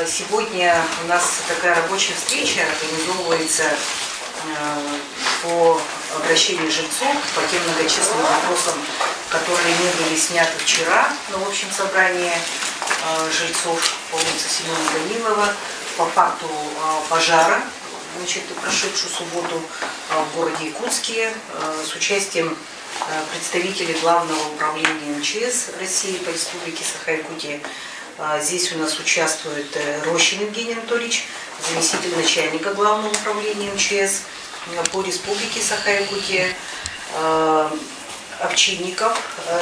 Сегодня у нас такая рабочая встреча организовывается по обращению жильцов по тем многочисленным вопросам, которые не были сняты вчера на общем собрании жильцов по улице Семена Данилова по факту пожара, прошедшую субботу в городе Якутске с участием представителей Главного управления МЧС России по республике Саха-Якутия. Здесь у нас участвует Рощин Евгений Анатольевич, заместитель начальника Главного управления МЧС по республике Саха-Якутия, Овчинников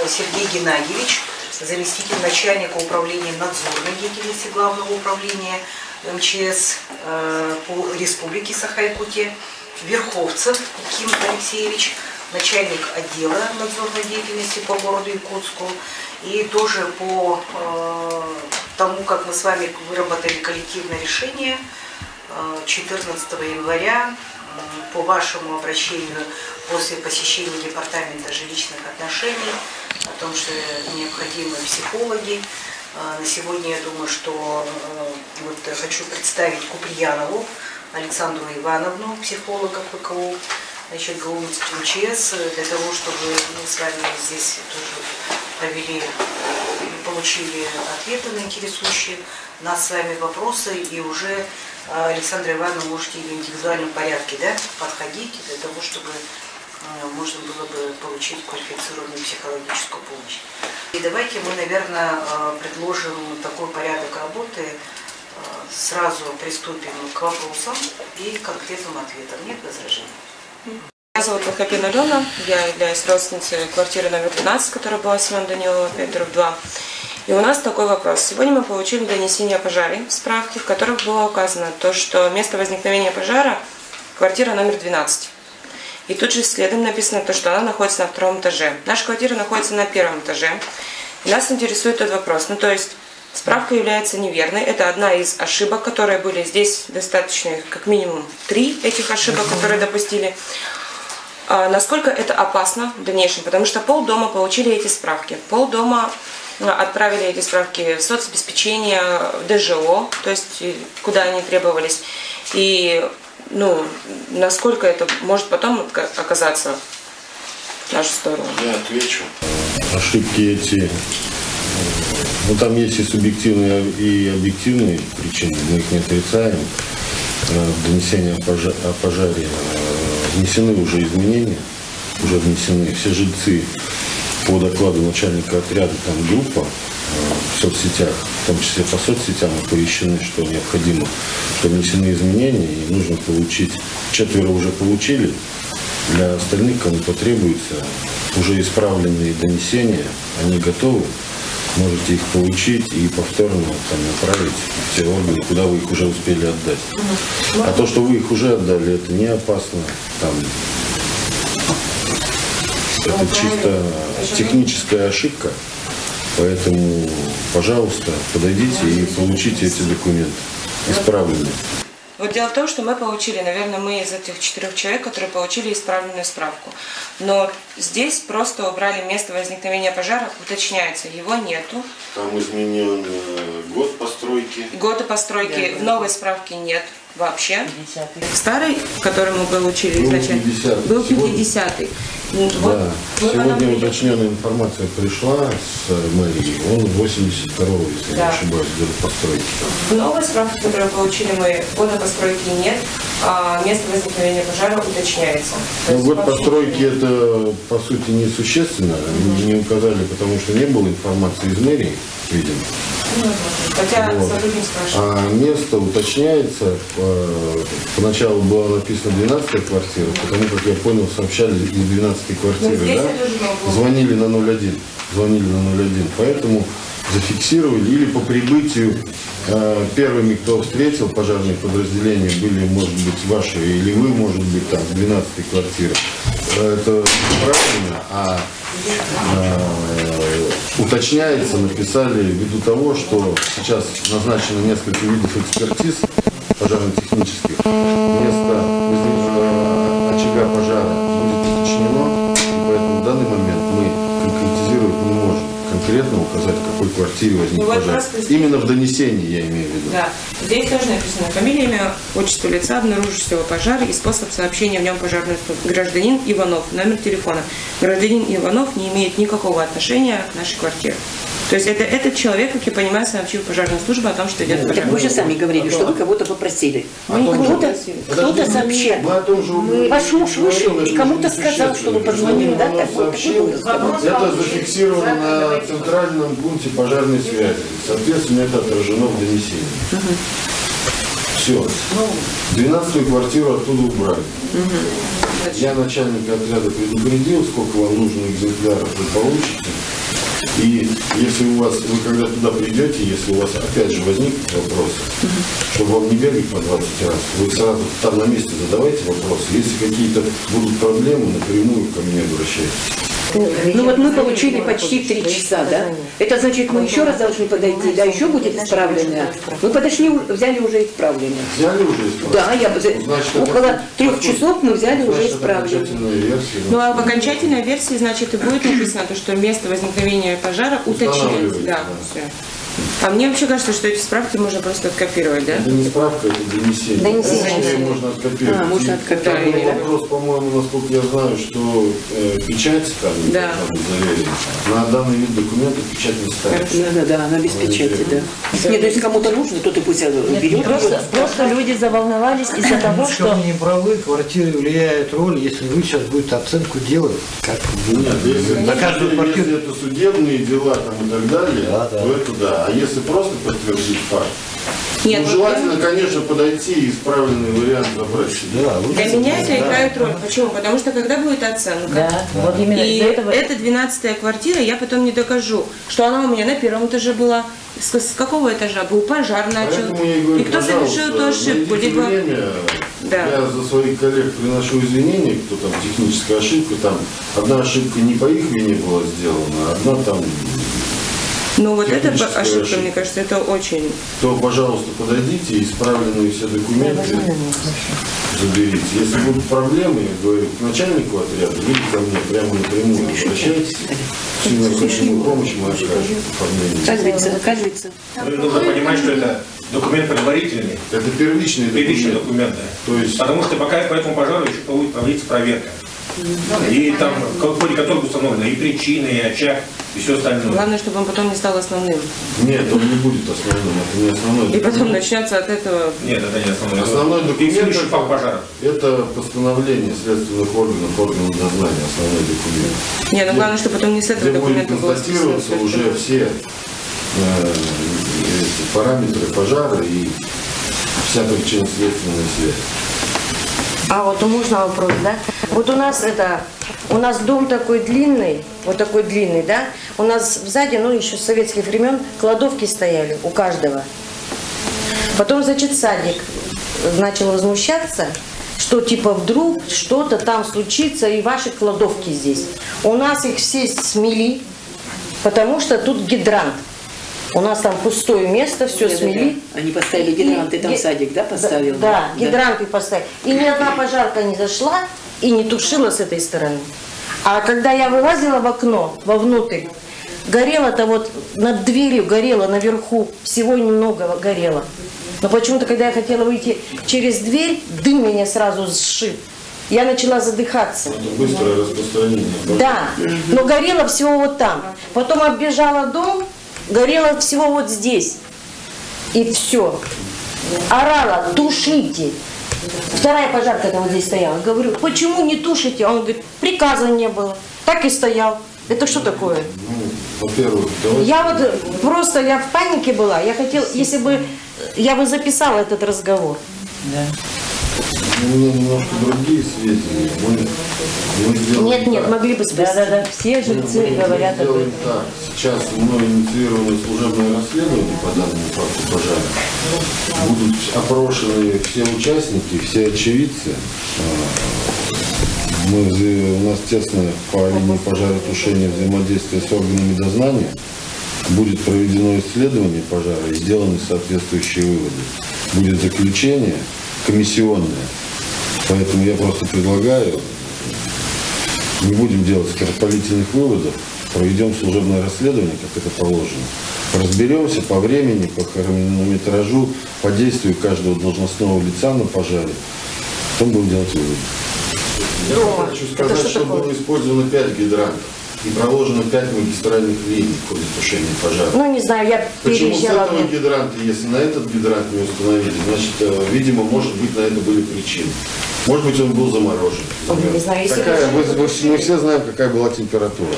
Сергей Геннадьевич, заместитель начальника управления надзорной деятельности Главного управления МЧС по республике Саха-Якутия, Верховцев Ким Алексеевич, начальник отдела надзорной деятельности по городу Якутску. И тоже по тому, как мы с вами выработали коллективное решение 14 января по вашему обращению после посещения Департамента жилищных отношений о том, что необходимы психологи. На сегодня я думаю, что хочу представить Куприянову Александру Ивановну, психолога ВКУ, ГУ МЧС, для того, чтобы мы с вами здесь тоже провели, получили ответы на интересующие нас с вами вопросы, и уже, Александра Ивановна, можете в индивидуальном порядке подходить для того, чтобы можно было бы получить квалифицированную психологическую помощь. И давайте мы, наверное, предложим такой порядок работы, сразу приступим к вопросам и конкретным ответам. Нет возражений? Меня зовут Лохапина Алена, я являюсь родственницей квартиры номер 12, которая была Семена Данилова, 5/2. И у нас такой вопрос. Сегодня мы получили донесение о пожаре, справки, в которых было указано то, что место возникновения пожара – квартира номер 12. И тут же следом написано то, что она находится на 2-м этаже. Наша квартира находится на 1-м этаже. И нас интересует этот вопрос. То есть справка является неверной. Это одна из ошибок, которые были здесь, достаточно как минимум 3 этих ошибок, которые допустили. Насколько это опасно в дальнейшем? Потому что полдома получили эти справки. Полдома отправили эти справки в соцобеспечение, в ДЖО, то есть куда они требовались. И насколько это может потом оказаться в нашу сторону? Я отвечу. Ошибки эти, там есть и субъективные, и объективные причины, мы их не отрицаем. В донесении о пожаре внесены уже изменения, уже внесены все жильцы по докладу начальника отряда, там группа в соцсетях, в том числе по соцсетям оповещены, что необходимо, что внесены изменения и нужно получить. 4 уже получили, для остальных, кому потребуется, уже исправленные донесения, они готовы. Можете их получить и повторно направить в те органы, куда вы их уже успели отдать. А то, что вы их уже отдали, это не опасно. Это чисто техническая ошибка. Поэтому, пожалуйста, подойдите и получите эти документы исправленные. Дело в том, что мы получили, наверное, мы из этих 4 человек, которые получили исправленную справку. Но здесь просто убрали место возникновения пожара, уточняется, его нету. Там изменен год постройки. Года постройки в новой справке нет вообще. Старый, который мы получили изначально, был 50-й. Да. Сегодня уточненная информация пришла с мэрии, он 82-го, если не ошибаюсь, года постройки. В новой справке, которую получили мы, года постройки нет, а место возникновения пожара уточняется. Год постройки это, по сути, несущественно, не указали, потому что не было информации из мэрии, видимо. Хотя сотрудник спрашивает. А место уточняется. Поначалу была написана 12-я квартира, потому как я понял, сообщали из 12-й квартиры, звонили на 01. Поэтому зафиксировали или по прибытию первыми, кто встретил пожарные подразделения, были, может быть, ваши, или вы, может быть, там, с 12-й квартиры. Это правильно, уточняется, написали ввиду того, что сейчас назначено несколько видов экспертиз пожарно-технических. Место очага пожара будет уточнено, и поэтому в данный момент мы конкретизировать не можем. конкретно указать, в какой квартире возник пожар. Именно в донесении я имею в виду. Да. Здесь тоже написано фамилия, имя, отчество лица, обнаружившего пожар и способ сообщения в нем пожарной службы. Гражданин Иванов, номер телефона. Гражданин Иванов не имеет никакого отношения к нашей квартире. То есть это этот человек, как я понимаю, сообщил пожарную службу о том, что идет пожар. Так вы же сами говорили, что вы кого-то попросили. Кто-то сообщил. Ваш муж вышел и кому-то сказал, что вы позвонили, да? Это зафиксировано на центральном пункте пожарной связи. Соответственно, это отражено в донесении. Все. 12-ю квартиру оттуда убрали. Я начальника отряда предупредил, сколько вам нужно экземпляров вы получите. И если у вас, вы когда туда придете, если у вас опять же возникнут вопросы, чтобы вам не бегать по 20 раз, вы сразу там на месте задавайте вопросы. Если какие-то будут проблемы, напрямую ко мне обращайтесь. Ну вот мы получили почти 3 часа, да? Это значит, мы еще раз должны подойти, да, еще будет исправление. Мы подошли, взяли уже исправление. Взяли уже исправление? Да, около 3 часов мы взяли уже исправление. Ну а в окончательной версии, значит, и будет написано, то, что место возникновения пожара уточняется. Да, все. А мне вообще кажется, что эти справки можно просто откопировать, да? Это не справка, это донесение. Донесение. Можно откопировать. Можно откопировать. Там был вопрос, по-моему, насколько я знаю, что печать там заверена. На данный вид документа печать не ставится. Да, она без печати, да. Нет, если кому-то нужно, то ты пусть берет. Просто люди заволновались из-за того, что... не правы, квартиры влияет роль, если вы сейчас будете оценку делать, как на каждую квартиру. Если это судебные дела там, и так далее, то это да. А если просто подтвердить факт, нет, ну, желательно, конечно, подойти и исправленный вариант забрать. Да, для меня это играет роль. Почему? Потому что когда будет оценка, вот именно и этого... эта 12-я квартира, я потом не докажу, что она у меня на 1-м этаже была. С какого этажа был пожар начал? И кто совершил эту ошибку? Либо... Я за своих коллег приношу извинения, кто там техническая ошибка, там одна ошибка не по их вине была сделана, одна там... Ну вот эта ошибка, мне кажется, это очень... То, пожалуйста, подойдите, исправленные все документы заберите. Если будут проблемы, я говорю, к начальнику отряда, или ко мне прямо напрямую обращайтесь. Всю необходимую помощь мы окажем. Оказывается. Нужно понимать, что это документ предварительный. Это первичный документ, да. То есть... Потому что пока по этому пожару еще будет проводиться проверка. И там, в ходе которой будет установлена и причина, и очаг, и все остальное. Главное, чтобы он потом не стал основным. Нет, он не будет основным, это не основной. И потом начнется от этого... Нет, это не основной. Основной документ пожара. Это постановление следственных органов дознания, основной документ. Нет, ну главное, чтобы потом не с этого документа было констатироваться уже все параметры пожара и вся причинно-следственная связь. А вот можно вопрос, да? Вот у нас дом такой длинный, вот такой длинный, да? У нас сзади, ну еще с советских времен, кладовки стояли у каждого. Потом, значит, садик начал возмущаться, что типа вдруг что-то там случится и ваши кладовки здесь. У нас их все смели, потому что тут гидрант. У нас там пустое место, все смели. Они поставили гидранты, там садик, да, поставил? Да, гидранты поставили. И ни одна пожарка не зашла и не тушила с этой стороны. А когда я вылазила в окно, вовнутрь, горело-то вот над дверью, горело наверху, всего немного горело. Но почему-то, когда я хотела выйти через дверь, дым меня сразу сшиб. Я начала задыхаться. Это быстрое распространение. Да, но горело всего вот там. Потом оббежала дом, горело всего вот здесь. И все. Орала, тушите. Вторая пожарка это вот здесь стояла. Говорю, почему не тушите? Он говорит, приказа не было. Так и стоял. Это что такое? Ну, во-первых, я вот просто, я в панике была. Я хотела, если бы, я бы записала этот разговор. Да. У меня немножко другие сведения. Мы сделали нет, могли бы спасти. Да, все жильцы говорят об этом. Так, сейчас мной инициировано служебное расследование по данному факту пожара. Будут опрошены все участники, все очевидцы. У нас тесно по линии пожаротушения взаимодействие с органами дознания. Будет проведено исследование пожара и сделаны соответствующие выводы. Будет заключение комиссионное. Поэтому я просто предлагаю, не будем делать скоропалительных выводов, проведем служебное расследование, как это положено. Разберемся по времени, по хронометражу, по действию каждого должностного лица на пожаре. Потом будем делать выводы. Я хочу сказать, что было использовано 5 гидрантов и проложено 5 магистральных линий в ходе тушения пожара. Ну, не знаю, я Почему с переезжала. этого гидранта, если на этот гидрант не установили, значит, видимо, может быть, на это были причины. Может быть, он был заморожен. Не знаю, если Мы все знаем, какая была температура.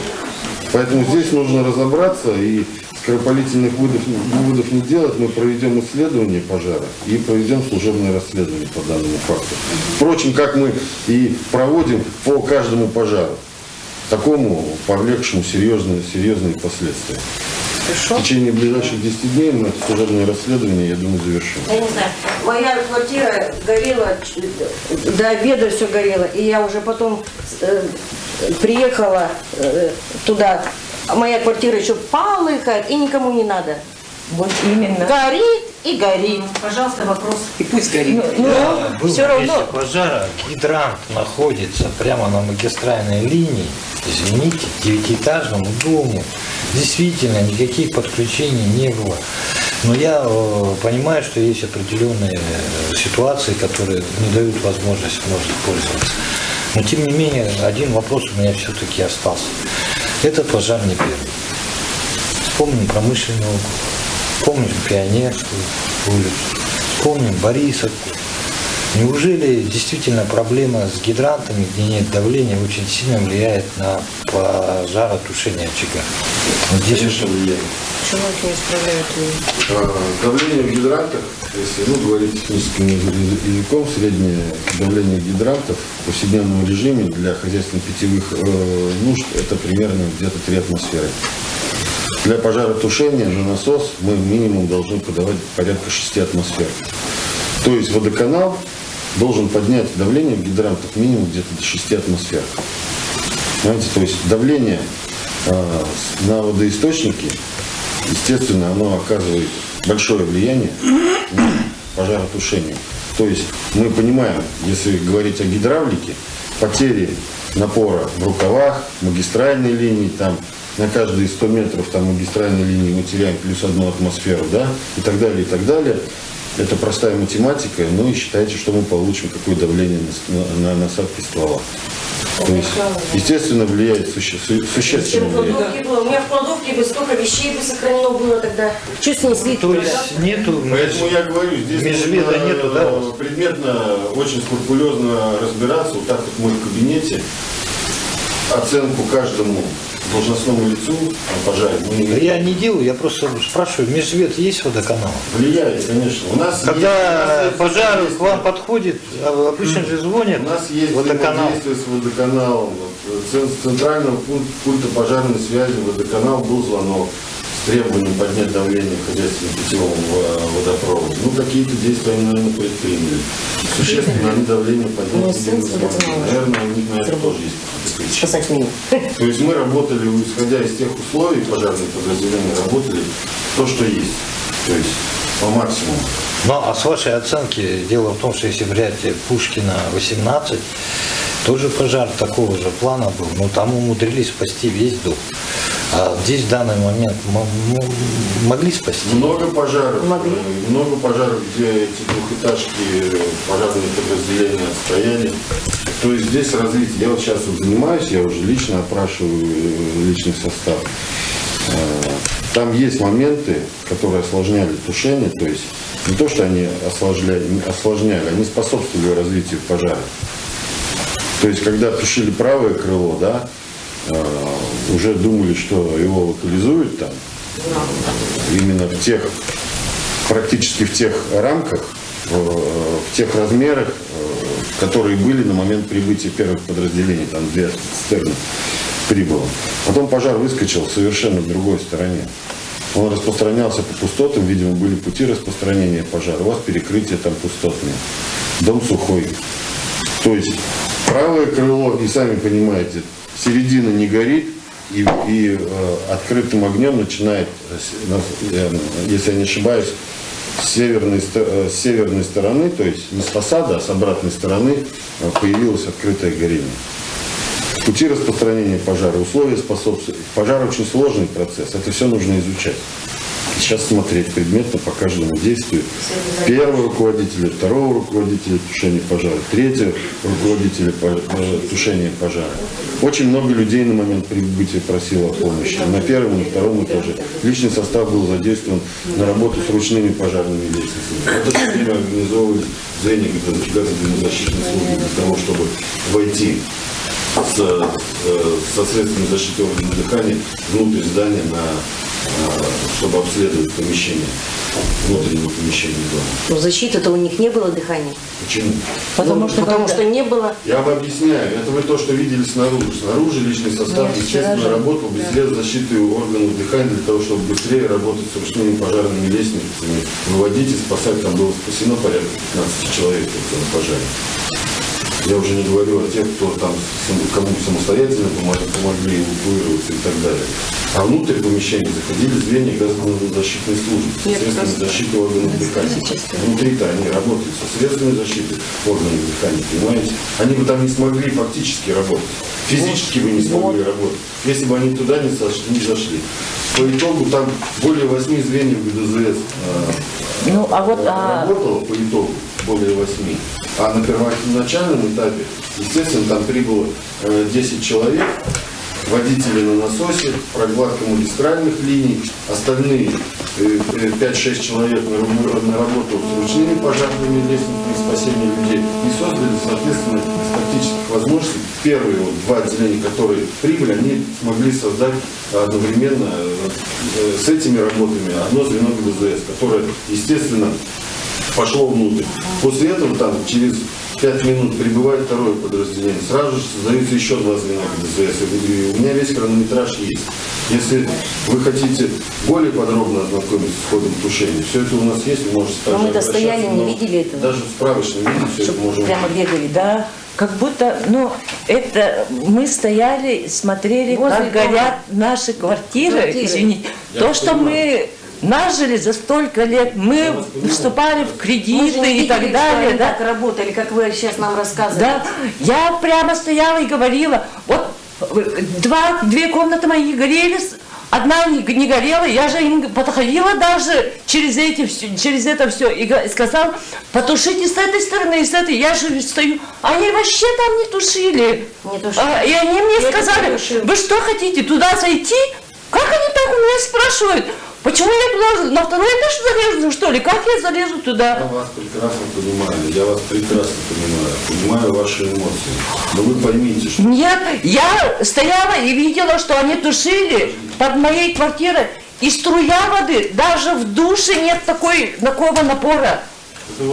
Поэтому здесь нужно разобраться и скоропалительных выводов не делать. Мы проведем исследование пожара и проведем служебное расследование по данному факту. Впрочем, как мы и проводим по каждому пожару, такому повлекшему серьезные последствия. Хорошо. В течение ближайших 10 дней мы служебное расследование, я думаю, завершим. Я не знаю, моя квартира горела, до обеда все горело, и я уже потом приехала туда, а моя квартира еще полыхает, и никому не надо. Вот именно. Горит и горит. Пожалуйста, вопрос. И пусть горит. Был все на равно. месте пожара, гидрант находится прямо на магистральной линии, извините, к 9-этажному дому. Действительно, никаких подключений не было. Но я понимаю, что есть определенные ситуации, которые не дают возможность пользоваться. Но тем не менее, один вопрос у меня все-таки остался. Этот пожар не первый. Вспомним Промышленный округ, вспомним Пионерскую улицу, вспомним Борисовку. Неужели действительно проблема с гидрантами, где нет давления, очень сильно влияет на пожаротушение очага? Вот здесь Конечно, влияет. Почему их не исправляют? Давление в гидрантах, если говорить техническим языком, среднее давление гидрантов в повседневном режиме для хозяйственно-питьевых нужд это примерно где-то 3 атмосферы. Для пожаротушения на насос мы минимум должны подавать порядка 6 атмосфер. То есть водоканал должен поднять давление в гидрантах минимум где-то до 6 атмосфер. Понимаете? То есть давление на водоисточники, естественно, оно оказывает большое влияние на пожаротушение. То есть мы понимаем, если говорить о гидравлике, потери напора в рукавах, магистральной линии, там на каждые 100 метров там, магистральной линии мы теряем плюс 1 атмосферу, да, и так далее, и так далее. Это простая математика, ну и считайте, что мы получим какое давление на насадки ствола. То есть, естественно, влияет существенно. Влияет. У меня в кладовке бы столько вещей бы сохранено было тогда. Что снесли? То есть нету, Поэтому я говорю, здесь межведа нужно нету, да? предметно, очень скрупулезно разбираться. Вот так вот мы в кабинете оценку каждому должностному лицу пожаре. Я не делаю, я просто спрашиваю, межвед есть водоканал? Влияет, конечно. У нас Когда есть, пожар к вам подходит, обычно же звонят у нас есть водоканал. взаимодействие с водоканалом. С центрального пункта пожарной связи водоканал был звонок с требованием поднять давление в хозяйственно-питьевом водопроводе. Ну, какие-то действия они, наверное, предприняли. Существенно они давление поднять не смогли. Наверное, у них на это тоже есть. Спасать меня. То есть мы работали, исходя из тех условий, пожарные подразделения работали то, что есть. То есть по максимуму. Ну, а с вашей оценки, дело в том, что если брать Пушкина 18, тоже пожар такого же плана был, но там умудрились спасти весь дом. А здесь в данный момент могли спасти? Много пожаров, где эти двухэтажки пожарные подразделения стояли. То есть здесь развитие. Я вот сейчас вот занимаюсь, я уже лично опрашиваю личный состав. Там есть моменты, которые осложняли тушение, то есть не то, что они осложняли, они способствовали развитию пожара. То есть когда тушили правое крыло, да, уже думали, что его локализуют там, именно в тех, практически в тех рамках, в тех размерах, которые были на момент прибытия первых подразделений, там 2 цистерны прибыло. Потом пожар выскочил совершенно в другой стороне. Он распространялся по пустотам, видимо, были пути распространения пожара. У вас перекрытие там пустотные. Дом сухой. То есть правое крыло, и сами понимаете, середина не горит, и открытым огнем начинает, если я не ошибаюсь, с северной стороны, то есть не с фасада, а с обратной стороны появилось открытое горение. пути распространения пожара, условия способствуют. Пожар очень сложный процесс, это все нужно изучать. Сейчас смотреть предметно по каждому действию. Первого руководителя, второго руководителя тушения пожара, третьего руководителя тушения пожара. Очень много людей на момент прибытия просило о помощи. На первом и втором этаже личный состав был задействован на работу с ручными пожарными лестницами. В это время организовывались звенья газозащитной службы для того, чтобы войти со средствами защиты органов дыхания внутрь здания, чтобы обследовать помещение, внутреннего помещения дома. Но защиты-то у них не было дыхания. Почему? Потому что не было. Я вам объясняю. Это вы то, что видели снаружи. Снаружи личный состав, естественно, работал без средств защиты органов дыхания для того, чтобы быстрее работать с ручными пожарными лестницами, выводить и спасать. Там было спасено порядка 15 человек в пожаре. Я уже не говорю о тех, кто там, кому самостоятельно помогли эвакуироваться и так далее. А внутрь помещения заходили звенья газозащитной службы, средствами защиты органов дыхания. Внутри-то они работают со средствами защиты органов дыхания, понимаете? Они бы там не смогли фактически работать. Физически бы не смогли работать, если бы они туда не зашли. По итогу там более 8 звеньев ГДЗС работало по итогу, более 8. А на первоначальном этапе, естественно, там прибыло 10 человек, водители на насосе, прокладка магистральных линий, остальные 5-6 человек на работу с ручными пожарными лестницами спасения людей и создали, соответственно, из практических возможностей первые два отделения, которые прибыли, они смогли создать одновременно с этими работами одно звено ГДЗС, которое, естественно, пошло внутрь. После этого там через 5 минут прибывает второе подразделение, сразу же создаются еще 2 звена ГДЗС. И у меня весь хронометраж есть. Если вы хотите более подробно ознакомиться с ходом тушения, все это у нас есть, вы можете также мы достояли, не видели этого. Даже в справочном виде все это можем. Прямо бегали, да. Как будто, это мы стояли, смотрели, как горят наши квартиры. Извините. То, что мы нажили за столько лет, мы вступали в кредиты и так далее. Да? Так работали, как вы сейчас нам рассказываете. Да, я прямо стояла и говорила, вот 2 комнаты мои горели, одна не горела, я же им подходила даже через это все и сказала, потушите с этой стороны и с этой, я же стою. Они вообще там не тушили. И они мне сказали, вы что хотите, туда зайти? Как они так у меня спрашивают? Почему я туда на второй этаж залезу, что ли? Как я залезу туда? Я вас прекрасно понимаю. Понимаю ваши эмоции. Но вы поймите, что... Нет, я стояла и видела, что они тушили под моей квартирой. И струя воды, даже в душе нет такого напора.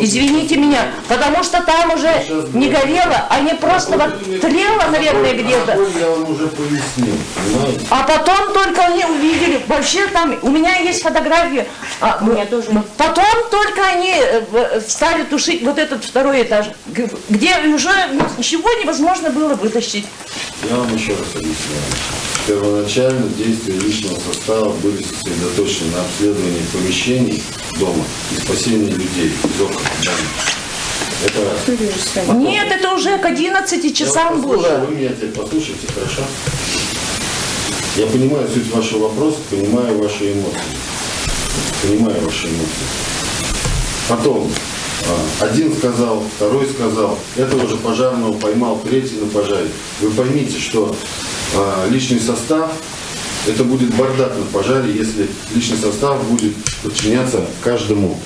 Извините меня, потому что там уже не горело, а не просто тлело, наверное, где-то. Я вам уже пояснил, понимаете? А потом только они увидели, вообще там, у меня есть фотографии, потом только они стали тушить вот этот второй этаж, где уже ничего невозможно было вытащить. Я вам еще раз объясняю. Первоначально действия личного состава были сосредоточены на обследовании помещений дома и спасении людей из окон. Это раз. Потом, нет, это уже к 11 часам было. Вы меня теперь послушайте, хорошо? Я понимаю суть вашего вопроса, понимаю ваши эмоции. Потом один сказал, второй сказал, этого же пожарного поймал, третий на пожаре. Вы поймите, что личный состав, это будет бардак на пожаре, если личный состав будет подчиняться каждому,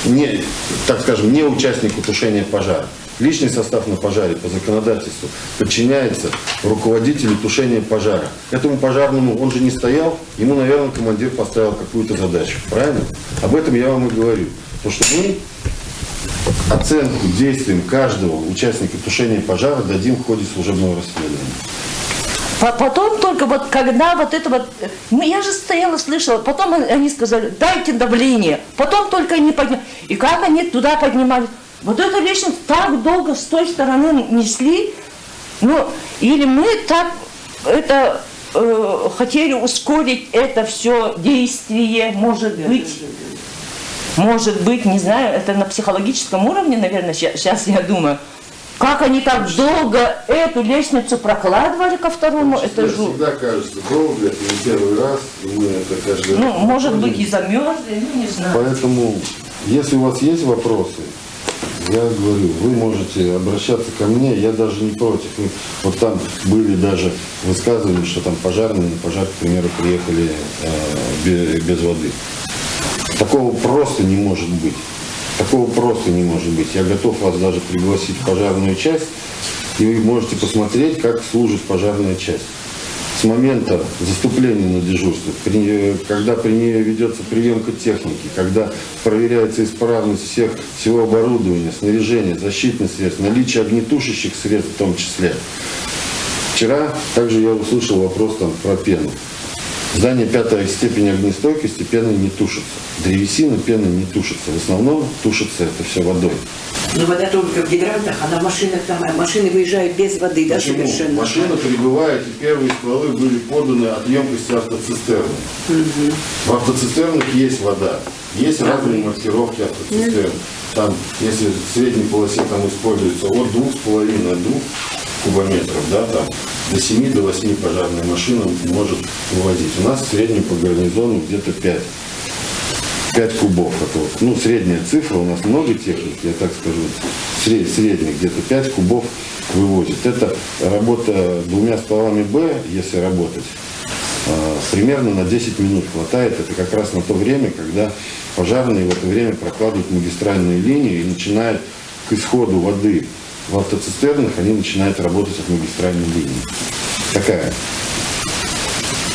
не участнику тушения пожара. Личный состав на пожаре по законодательству подчиняется руководителю тушения пожара. Этому пожарному он же не стоял, ему, наверное, командир поставил какую-то задачу. Правильно? Об этом я вам и говорю. Потому что мы оценку действиям каждого участника тушения пожара дадим в ходе служебного расследования. Потом только когда я же стояла, слышала, потом они сказали, дайте давление, потом только они подняли. И как они туда поднимали? Вот эту лестницу так долго с той стороны несли, или мы так хотели ускорить это все действие, может быть, не знаю, это на психологическом уровне, наверное, сейчас я думаю. Как они так долго эту лестницу прокладывали ко второму этажу? Всегда кажется долго, это не первый раз, и мы это каждый раз. Может быть, и замерзли, не знаю. Поэтому, если у вас есть вопросы, я говорю, вы можете обращаться ко мне, я даже не против. Вот там были даже высказывания, что там пожарные на пожар, к примеру, приехали без воды. Такого просто не может быть. Такого просто не может быть. Я готов вас даже пригласить в пожарную часть, и вы можете посмотреть, как служит пожарная часть. С момента заступления на дежурство, когда при ней ведется приемка техники, когда проверяется исправность всего оборудования, снаряжения, защитных средств, наличие огнетушащих средств в том числе. Вчера также я услышал вопрос там про пену. Здание 5-й степени огнестойкости пеной не тушится. Древесина пеной не тушится. В основном тушится это все водой. Но вода только в гидрантах, а на машинах там машины выезжают без воды, да, Почему? совершенно? Машина прибывает, и первые стволы были поданы от емкости автоцистерны. В автоцистернах есть вода. Есть разные маркировки автоцистерн. Там, если в средней полосе там используется от 2,5 до 2 кубометров, да, там, до 7 до 8 пожарная машина может вывозить. У нас в среднем по гарнизону где-то 5 кубов. Это вот, ну, средняя цифра, у нас много техники, я так скажу, средняя где-то 5 кубов вывозит. Это работа двумя стволами Б, если работать, примерно на 10 минут хватает. Это как раз на то время, когда пожарные в это время прокладывают магистральные линии и начинают к исходу воды в автоцистернах, они начинают работать от магистральной линии.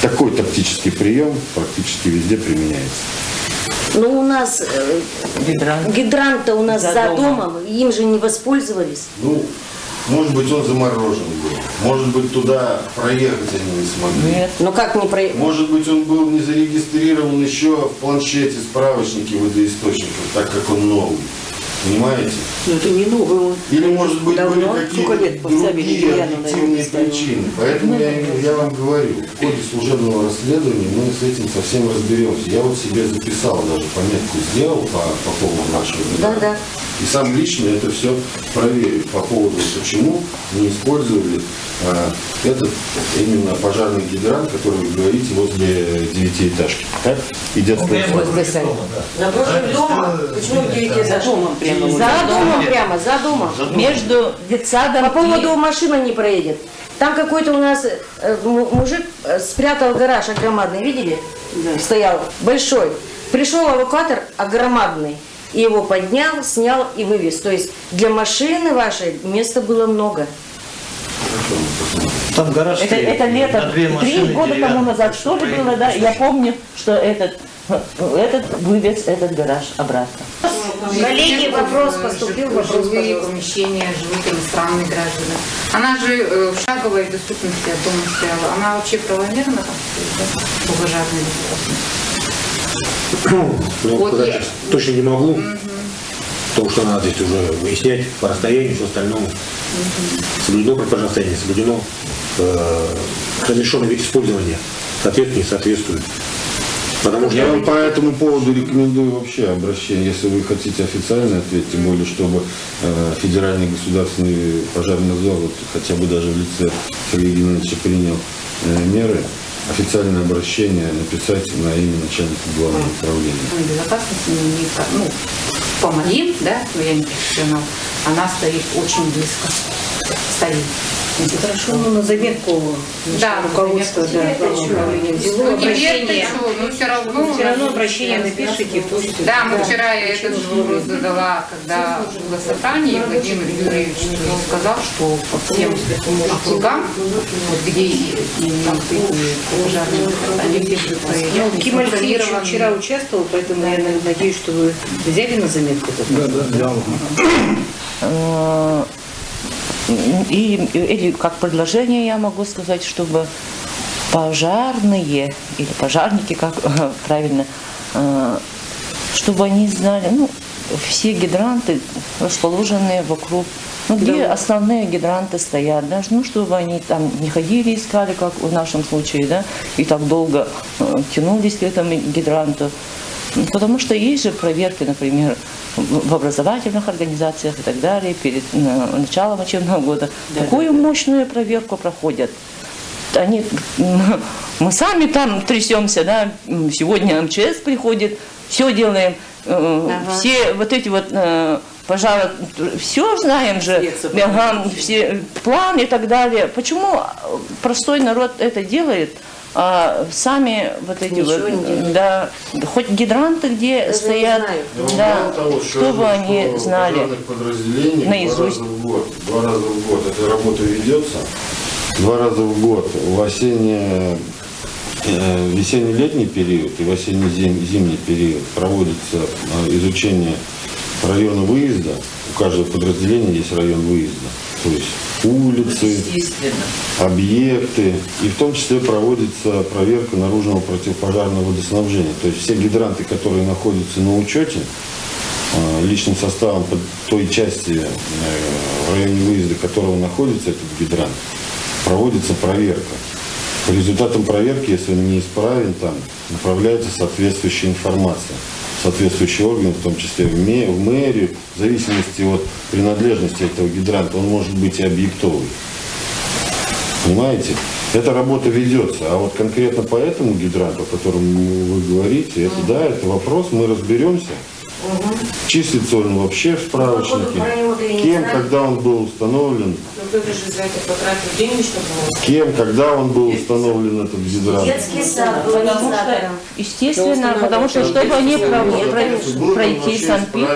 Такой тактический прием практически везде применяется. Ну, у нас гидрант-то у нас за домом, им же не воспользовались. Ну, может быть, он заморожен был. Может быть, туда проехать они не смогли. Нет. Ну как не проехать? Может быть, он был не зарегистрирован еще в планшете, справочнике водоисточников, так как он новый. Понимаете? Ну это не новый. Или, может быть, были какие-то другие объективные причины. Поэтому я вам говорю, в ходе служебного расследования мы с этим совсем разберемся. Я вот себе записал, даже пометку сделал по поводу нашего гидранта. Да. И сам лично это все проверю по поводу, почему не использовали этот именно пожарный гидрант, который вы говорите возле 9-этажки. Так? И детского сада. Напротив дома? Почему 9-этажки? За домом. Между детсадом По поводу машина не проедет. Там какой-то у нас мужик спрятал гараж огромадный, видели? Да. Стоял большой. Пришел эвакуатор огромадный. И его поднял, снял и вывез. То есть для машины вашей места было много. Там гараж это лето, 3 года тому назад, что ли было, да? Я помню, что этот вывез этот гараж обратно. Коллеги, вопрос поступил. Жилые помещения, живут иностранные граждане. Она же в шаговой доступности от дома стояла. Она вообще правомерна там стоит, да? По пожарной безопасности? Вот сказать точно не могу, потому что надо здесь уже выяснять по расстоянию, все остальное. Соблюдено предпожарное состояние, соблюдено разрешенный вид использования, соответственно, не соответствует. Потому что я вам по этому поводу рекомендую вообще обращение, если вы хотите официально ответить, тем более, чтобы федеральный государственный пожарный надзор, вот, хотя бы даже в лице Сергея Геннадьевича принял меры, официальное обращение написать на имя начальника главного управления. Безопасность, по моим, да, я не профессионал, она стоит очень близко. Стоит. Хорошо, на заметку руководства управления взяло обращение. Но все равно обращение напишите. Да, мы вчера я этот же вопрос задала, когда было собрание, и Владимир Юрьевич сказал, что по всем округам, вот где пожарные, они все будут Ким Алексеевич вчера участвовал, поэтому я надеюсь, что вы взяли на заметку. Да. Или как предложение я могу сказать, чтобы пожарные или пожарники, как правильно, чтобы они знали, все гидранты, расположенные вокруг, где основные гидранты стоят, да, чтобы они там не ходили, искали, как в нашем случае, да, и так долго тянулись к этому гидранту. Потому что есть же проверки, например, в образовательных организациях и так далее, перед началом учебного года. Такую мощную проверку проходят. Они, мы сами там трясемся, да, сегодня МЧС приходит, все делаем, все вот эти вот пожалуй, все знаем же, все план и так далее. Почему простой народ это делает, а сами вот эти вот, да, хоть гидранты где даже стоят, да, чтобы они знали наизусть. 2 раза в год эта работа ведется. 2 раза в год в весенне-летний период и в осенне-зимний период проводится изучение района выезда. У каждого подразделения есть район выезда. То есть улицы, объекты. И в том числе проводится проверка наружного противопожарного водоснабжения. То есть все гидранты, которые находятся на учете, личным составом по той части в районе выезда, которого находится этот гидрант, проводится проверка. По результатам проверки, если он неисправен, там направляется соответствующая информация. Соответствующий орган, в том числе в мэрию, в зависимости от принадлежности этого гидранта, он может быть и объектовый. Понимаете? Эта работа ведется. А вот конкретно по этому гидранту, о котором вы говорите, это, да, это вопрос, мы разберемся. Числится он вообще в справочнике, кем, когда он был установлен, кем, когда он был установлен этот гидрант. Детский сад, естественно, потому что чтобы они пройти санпин.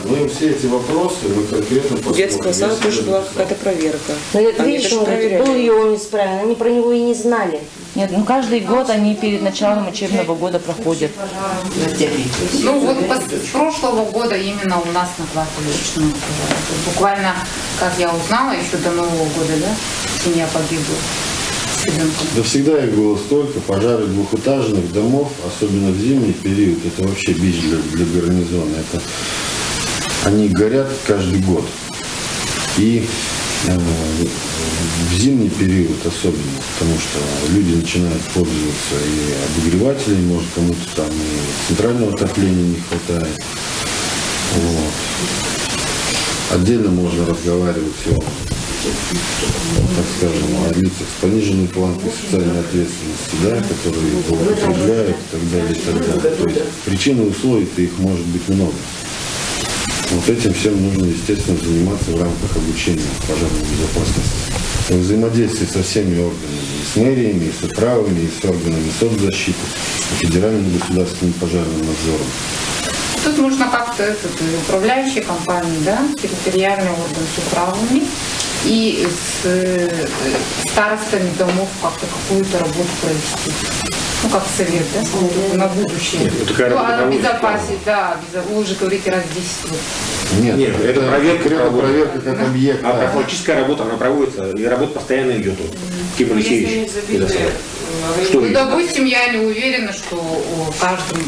Мы все эти вопросы, мы конкретно посмотрим. Детского сада тоже была какая-то проверка. Но видишь, был ли он исправен, они про него и не знали. Нет, ну каждый год они перед началом учебного года проходят. Ну вот с прошлого года именно у нас на классе личного пожара. Буквально, как я узнала, еще до Нового года, да, семья погибла с ребенком. Да всегда их было столько. Пожары двухэтажных домов, особенно в зимний период, это вообще бич для гарнизона. Это они горят каждый год. И в зимний период особенно, потому что люди начинают пользоваться и обогревателями, может кому-то там и центрального отопления не хватает. Вот. Отдельно можно разговаривать о, так скажем, о лицах с пониженной планкой социальной ответственности, да, которые употребляют и так далее, и так далее. То есть причин и условий-то их может быть много. Вот этим всем нужно, естественно, заниматься в рамках обучения пожарной безопасности. В взаимодействии со всеми органами, и с мэриями, и с управами, и с органами соцзащиты, и федеральным государственным пожарным надзором. Тут нужно как-то управляющие компании, да, территориальный орган с управами и с старостами домов как-то какую-то работу провести. Ну, как совет, да, на будущее. Ну, а безопасность, да, вы уже говорите раз 10 лет. Нет, это проверка как объект. А профилактическая работа, она проводится, и работа постоянно идет. Ким Алексеевич. Ну, допустим, я не уверена, что в каждом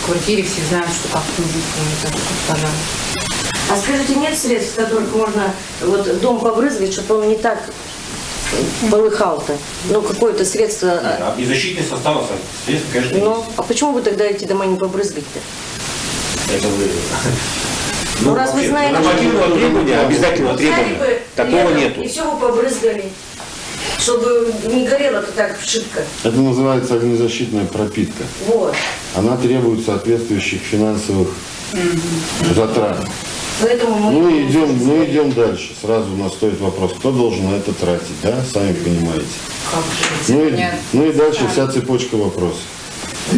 квартире все знают, что как нужно этот пожар. А скажите, нет средств, которых можно вот дом побрызгать, чтобы он не так полыхал-то? Ну, какое-то средство. А и защитный состав средств, конечно, ну, а почему вы тогда эти дома не побрызгать-то? Это вы... Ну, раз вы знаете... Нормативного требования, обязательного требования, такого нету. И все вы побрызгали, чтобы не горело-то так шибко. Это называется огнезащитная пропитка. Вот. Она требует соответствующих финансовых затрат. Поэтому мы идем дальше. Сразу у нас стоит вопрос, кто должен на это тратить, да? Сами понимаете. Ну и дальше вся цепочка вопросов.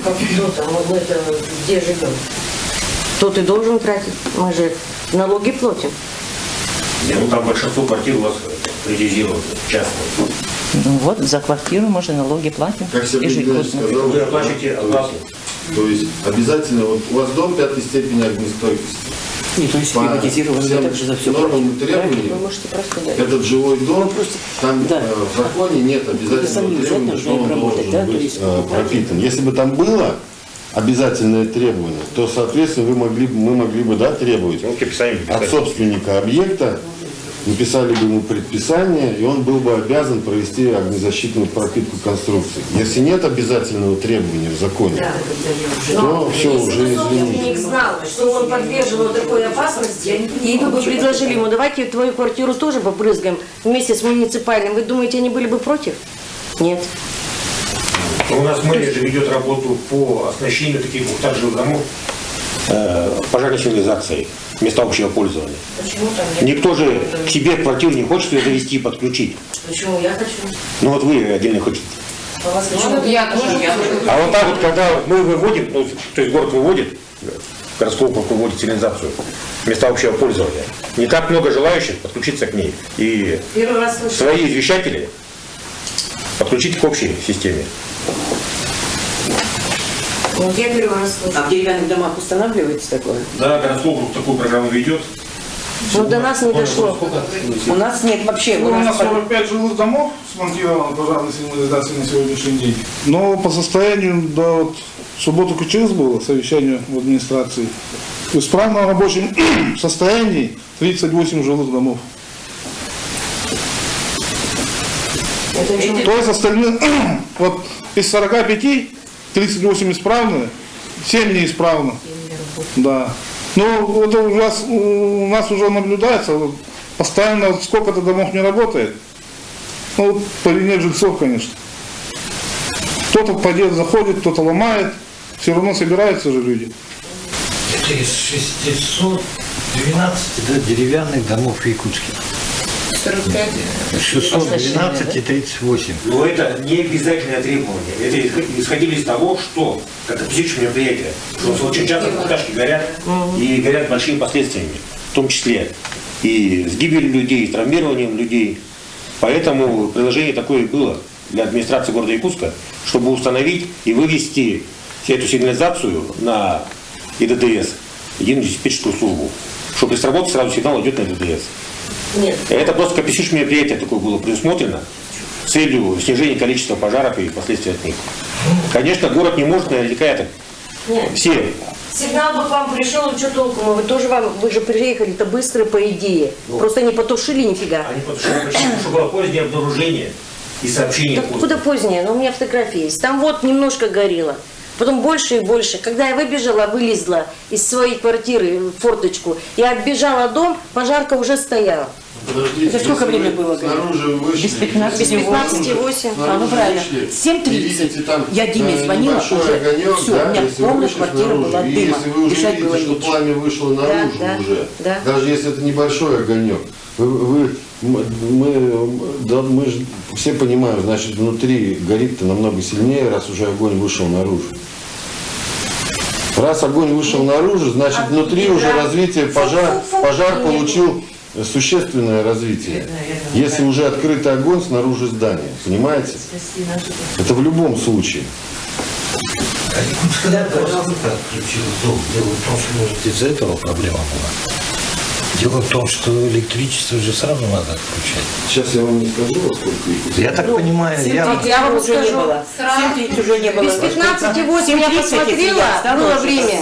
Как кто-то, мы это где живем? Кто ты должен тратить? Мы же налоги платим. Ну там большинство квартир у вас приватизировано, частные. Ну вот, за квартиру мы же налоги платим. Как Сергей Ильич сказал, вы оплачиваете оплату. То есть обязательно, вот у вас дом 5-й степени огнестойкости. Нет, то есть приватизировано также за все. Нормам и требованиям, этот жилой дом, там в законе нет обязательного требования, что он должен быть пропитан. Если бы там было обязательное требование, то, соответственно, мы могли бы, да, требовать от собственника объекта написали бы ему предписание, и он был бы обязан провести огнезащитную пропитку конструкции. Если нет обязательного требования в законе, то все, уже извините. Знал, что он подвержен вот такой опасности, и вы бы предложили ему, давайте твою квартиру тоже побрызгаем вместе с муниципальным. Вы думаете, они были бы против? Нет. У нас мэрия же ведет работу по оснащению таких двухэтажных домов пожарной сигнализацией, места общего пользования. Почему там? Никто же к себе в квартиру не хочет ее завести и подключить. Почему? Я хочу. Ну вот вы отдельно хотите. А вас Я тоже. А вот так вот, когда мы выводим, ну, то есть город выводит, городской округ выводит сигнализацию, места общего пользования, не так много желающих подключиться к ней. И первый раз слышу. Свои извещатели подключить к общей системе. Вот я первый раз слышу. А в деревянных домах устанавливается такое? Да, городской округ такую программу ведет. Ну, до нас не дошло. У нас нет вообще. У нас 45 жилых домов смонтировано пожарной сигнализацией на сегодняшний день. Но по состоянию до вот, субботу КЧС было совещание в администрации. В исправном рабочем состоянии 38 жилых домов. То есть остальные, вот из 45, 38 исправные, 7 неисправны. Да. Ну, это у нас уже наблюдается, постоянно вот сколько-то домов не работает. Ну, вот по вине жильцов, конечно. Кто-то в подъезд заходит, кто-то ломает, все равно собираются же люди. Это из 612 деревянных домов в Якутске. 45. 612 и 38. Но это не обязательное требование. Это исходили из того, что это физическое мероприятие. Что очень часто двухэтажки горят и горят большими последствиями. В том числе и с гибелью людей, и с травмированием людей. Поэтому приложение такое было для администрации города Якутска, чтобы установить и вывести всю эту сигнализацию на ИДДС, единую диспетчерскую службу. Чтобы при сработке сразу сигнал идет на ИДДС. Нет. Это просто капиталистическое мероприятие такое было предусмотрено с целью снижения количества пожаров и последствий от них. Конечно, город не может наверняка это все. Сигнал бы к вам пришел, что толку? Вы тоже вы же приехали-то быстро, по идее. Просто не потушили нифига. Они потушили, потому что было позднее обнаружение и сообщение. Так куда позднее? Но у меня фотографии есть. Там вот немножко горело. Потом больше и больше. Когда я вылезла из своей квартиры в форточку, я оббежала дом, пожарка уже стояла. Подождите, Это сколько время было? Снаружи вышли. Без 15,8. А, ну правильно. 7:30. Я Диме звонила, уже огонек, все, да, у меня если полная вы квартира снаружи, была и дыма. если вы уже Дышать видите, было что нечем. пламя вышло наружу уже, даже если это небольшой огонек, мы же все понимаем, значит, внутри горит-то намного сильнее, раз уже огонь вышел наружу. Раз огонь вышел наружу, значит, внутри уже развитие пожар получил существенное развитие. Если уже открытый огонь снаружи здания, понимаете? Это в любом случае. Когда отключил дом, дело в том, что может из-за этого проблема была. Дело в том, что электричество же сразу надо отключать. Сейчас я вам не скажу, во сколько. Я так понимаю, Я вам уже не скажу. было. 7:30 уже не было. Без 15,8 я посмотрела, было время.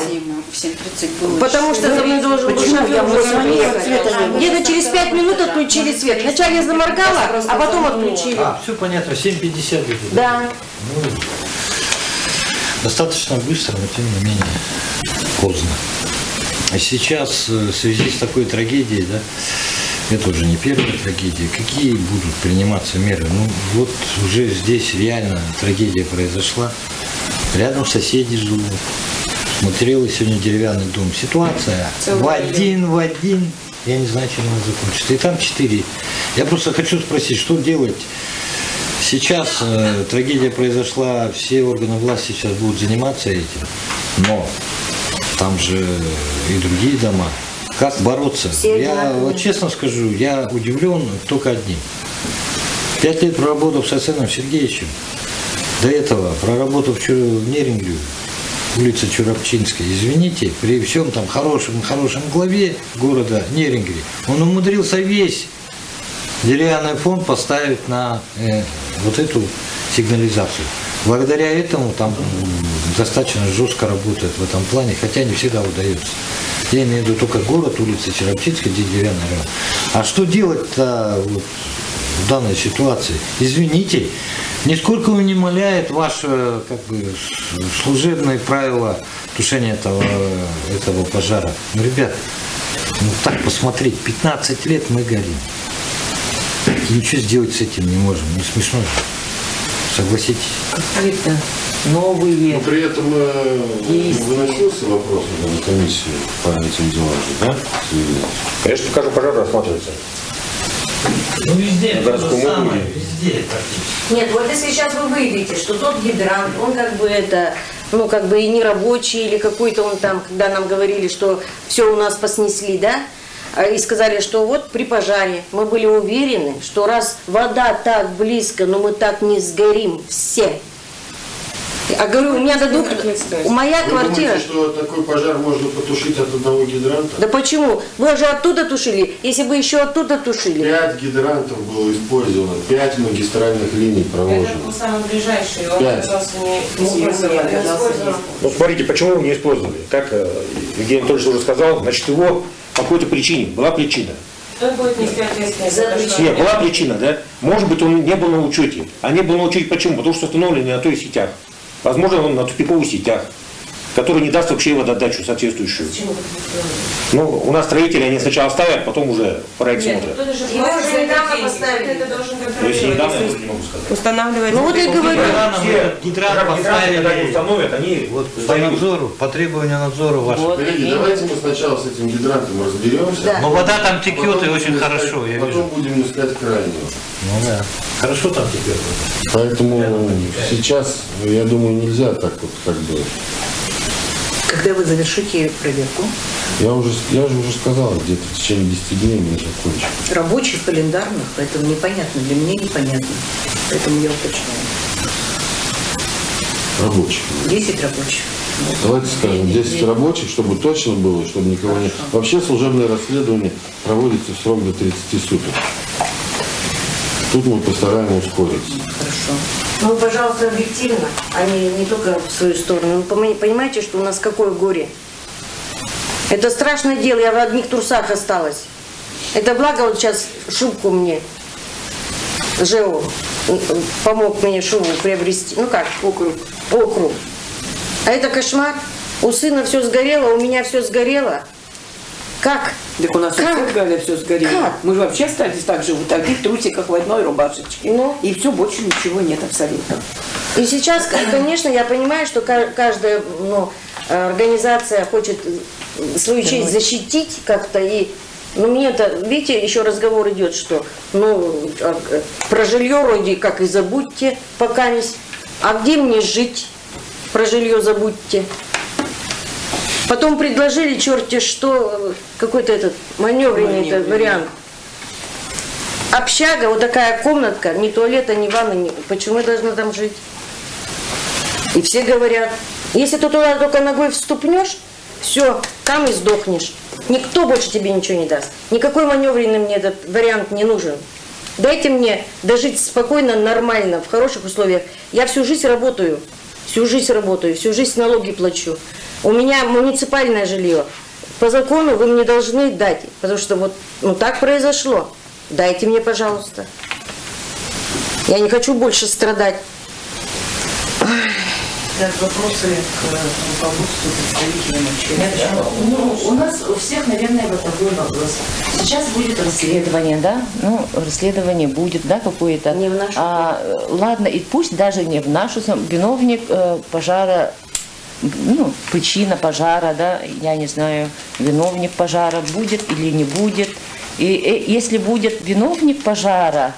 В 7:30 было. Потому что за мной должен был шофер приехать. Где-то через 5 минут отключили свет. Вначале я заморгала, а потом отключили. все понятно, 7:50 где-то. Да. Ну, достаточно быстро, но тем не менее поздно. А сейчас в связи с такой трагедией, да, это уже не первая трагедия, какие будут приниматься меры? Ну вот уже здесь реально трагедия произошла. Рядом соседи живут. Смотрела сегодня деревянный дом. Ситуация в один, я не знаю, чем она закончится. И там 4. Я просто хочу спросить, что делать? Сейчас трагедия произошла, все органы власти сейчас будут заниматься этим, но там же и другие дома. Как бороться? Я вот честно скажу, я удивлен только одним. 5 лет проработав с Арсеном Сергеевичем, до этого проработав в Неринге, улица Чурапчинская, извините, при всем там хорошем главе города Неринге, он умудрился весь деревянный фонд поставить на вот эту сигнализацию. Благодаря этому там достаточно жестко работает в этом плане, хотя не всегда удается. Я имею в виду только город, улица Чероптицкая, деревянный район. А что делать-то вот в данной ситуации? Извините, нисколько не умаляет ваше как бы, служебные правила тушения этого пожара. Ну, ребят, ну так посмотреть, 15 лет мы горим. И ничего сделать с этим не можем, не смешно. Согласитесь? Какие-то новые. Но при этом выносился вопрос на комиссию по этим делам, да? Конечно, каждый пожар рассматривается. Ну везде, то же самое, везде практически. Нет, вот если сейчас вы выявите, что тот гидрант, он как бы это, ну как бы и не рабочий, или какой-то он там, когда нам говорили, что все у нас поснесли, да, и сказали, что вот при пожаре мы были уверены, что раз вода так близко, но мы так не сгорим все. А говорю, у меня дадут, моя квартира. Думаете, что такой пожар можно потушить от одного гидранта? Да почему? Вы же оттуда тушили, если бы еще оттуда тушили. 5 гидрантов было использовано, 5 магистральных линий проложено. Это был самый ближайший, он 5. оказался не использован. Ну, смотрите, почему не использовали? Как Евгений Анатольевич уже сказал, значит, его по какой-то причине, была причина. Кто будет нести ответственность? Нет, была причина, да? Может быть, он не был на учете. А не был на учете почему? Потому что установлены на той сетях. Возможно, он на тупиковых сетях, который не даст вообще водоотдачу соответствующую. Ну, у нас строители, они сначала ставят, потом уже проект смотрят. Его уже недавно поставили. Это должен То есть недавно я уже не могу сказать. устанавливать. Ну вот я говорю. Все Гидрант поставили установят, они вот по надзору, по требованию надзора вашего. Коллеги, давайте мы сначала с этим гидрантом разберемся. Да. Но вода там текет и очень хорошо, я Потом вижу. будем искать крайнего. Ну да. Хорошо там текет. Поэтому сейчас, я думаю, нельзя так вот как бы... Когда вы завершите проверку, Я же уже сказал, где-то в течение 10 дней мы закончим. рабочих, календарных, поэтому непонятно, для меня непонятно. Поэтому я уточняю. Рабочих. 10 рабочих. Давайте скажем, 10 рабочих, чтобы точно было, чтобы никого не... Вообще служебное расследование проводится в срок до 30 суток. Тут мы постараемся ускориться. Хорошо. Ну, пожалуйста, объективно, а не только в свою сторону. Вы понимаете, что у нас какое горе? Это страшное дело, я в одних трусах осталась. Это благо вот сейчас шубку мне, ЖЭО, помог мне шубу приобрести. Ну как? Округ. А это кошмар. У сына все сгорело, у меня все сгорело. Как? Так у нас Как? все сгорело. Как? Мы же вообще остались так же в таких трусиках, в одной рубашечке. Ну? И все, больше ничего нет абсолютно. И сейчас, конечно, я понимаю, что каждая организация хочет свою честь защитить как-то. И, мне-то, видите, еще разговор идет, что про жилье вроде как и забудьте пока не. А где мне жить? Про жилье забудьте. Потом предложили черти что, какой-то этот маневренный вариант. Общага, вот такая комнатка, ни туалета, ни ванны, почему я должна там жить? И все говорят, если ты туда только ногой вступнешь, все, там и сдохнешь. Никто больше тебе ничего не даст. Никакой маневренный мне этот вариант не нужен. Дайте мне дожить спокойно, нормально, в хороших условиях. Я всю жизнь работаю, всю жизнь налоги плачу. У меня муниципальное жилье. По закону вы мне должны дать, потому что вот так произошло. Дайте мне, пожалуйста. Я не хочу больше страдать. Так, вопросы к руководству, представителям. У нас у всех, наверное, вот такой вопрос. Сейчас будет расследование, да? Расследование будет, да, какое-то. Не в нашу. Ладно, и пусть даже не в нашу, виновник пожара, причина пожара, да, я не знаю, виновник пожара будет или не будет. И если будет виновник пожара,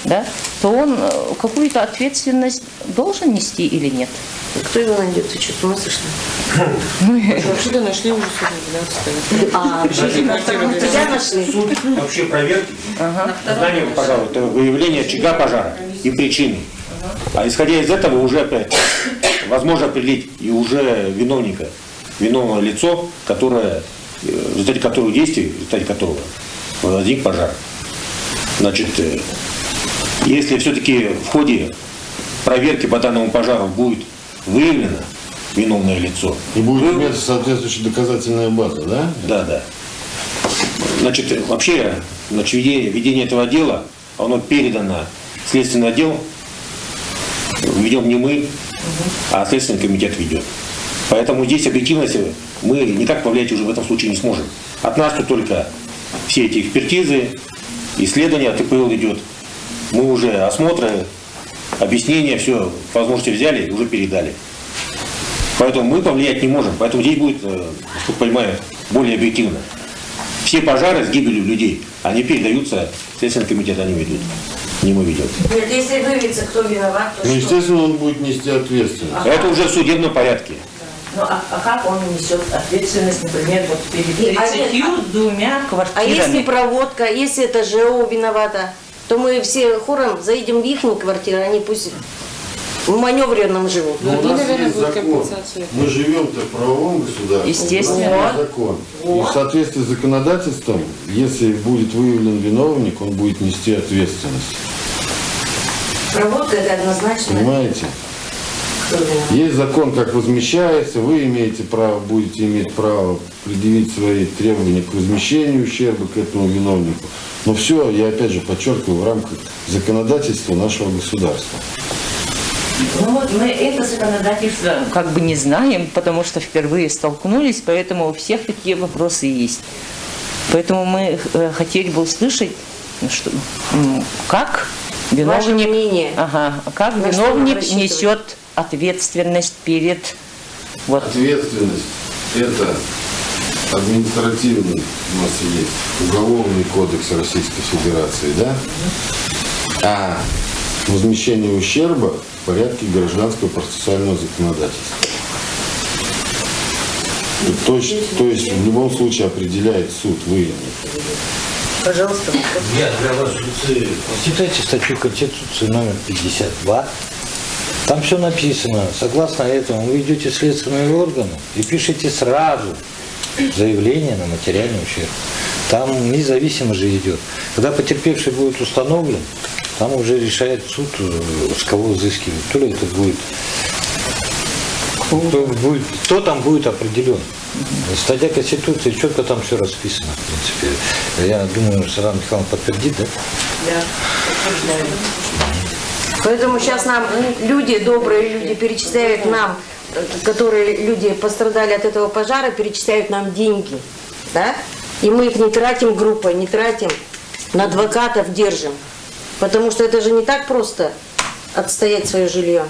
да, то он какую-то ответственность должен нести или нет? Кто его найдет? Ты что, с ума сошла? Вообще-то нашли уже сегодня 12 Тебя нашли? Суть вообще проверки здания пожара, это выявление очага пожара и причины. А исходя из этого уже опять возможно определить и уже виновное лицо, которое, в результате которого действий, в результате которого возник пожар. Значит, если все-таки в ходе проверки по данному пожару будет выявлено виновное лицо. И будет иметься соответствующая доказательная база, да? Да. Значит, вообще, ведение этого дела, оно передано в следственный отдел, ведем не мы, а Следственный комитет ведет. Поэтому здесь объективности мы никак повлиять уже в этом случае не сможем. От нас тут только все эти экспертизы, исследования, ТПЛ идет. Мы уже осмотры, объяснения, все, возможности взяли и уже передали. Поэтому мы повлиять не можем. Поэтому здесь будет, насколько понимаю, более объективно. Все пожары с гибелью людей, они передаются, Следственный комитет они ведут. Не мы ведем. Нет, если выявится, кто виноват, то Ну, что? естественно, он будет нести ответственность. Это уже в судебном порядке. Ну, а как он несет ответственность, например, вот перед 32 квартирами? А если проводка, если это ЖЭО виновата, то мы все хором заедем в их квартиры, они пусть в маневренном живут. Но у нас есть закон. Мы живем-то в правовом государстве. Естественно. У нас есть закон. И в соответствии с законодательством, если будет выявлен виновник, он будет нести ответственность. Проводка это однозначно. Понимаете? Есть закон, как возмещается, вы имеете право, будете иметь право предъявить свои требования к возмещению ущерба к этому виновнику. Но все, я опять же подчеркиваю, в рамках законодательства нашего государства. Ну вот мы это законодательство как бы не знаем, потому что впервые столкнулись, поэтому у всех такие вопросы есть. Поэтому мы хотели бы услышать, что, как виновник, как виновник несет ответственность перед... Вот. Ответственность – это административный у нас есть уголовный кодекс Российской Федерации, да? А возмещение ущерба в порядке гражданского процессуального законодательства. То есть в любом случае определяет суд, выявленный. Пожалуйста. Я для вас, читайте статью Конституции номер 52. Там все написано. Согласно этому вы идете в следственные органы и пишете сразу заявление на материальный ущерб. Там независимо же идет. Когда потерпевший будет установлен, там уже решает суд, с кого взыскивать. То ли это будет, кто там будет определен. Статья Конституции, четко там все расписано, в принципе. Я думаю, Светлана Михайловна подтвердит, да? Да, подтверждаю. Поэтому сейчас нам люди, добрые люди, перечисляют нам, которые люди пострадали от этого пожара, перечисляют нам деньги, да? И мы их не тратим группой, не тратим, на адвокатов держим. Потому что это же не так просто отстоять свое жилье.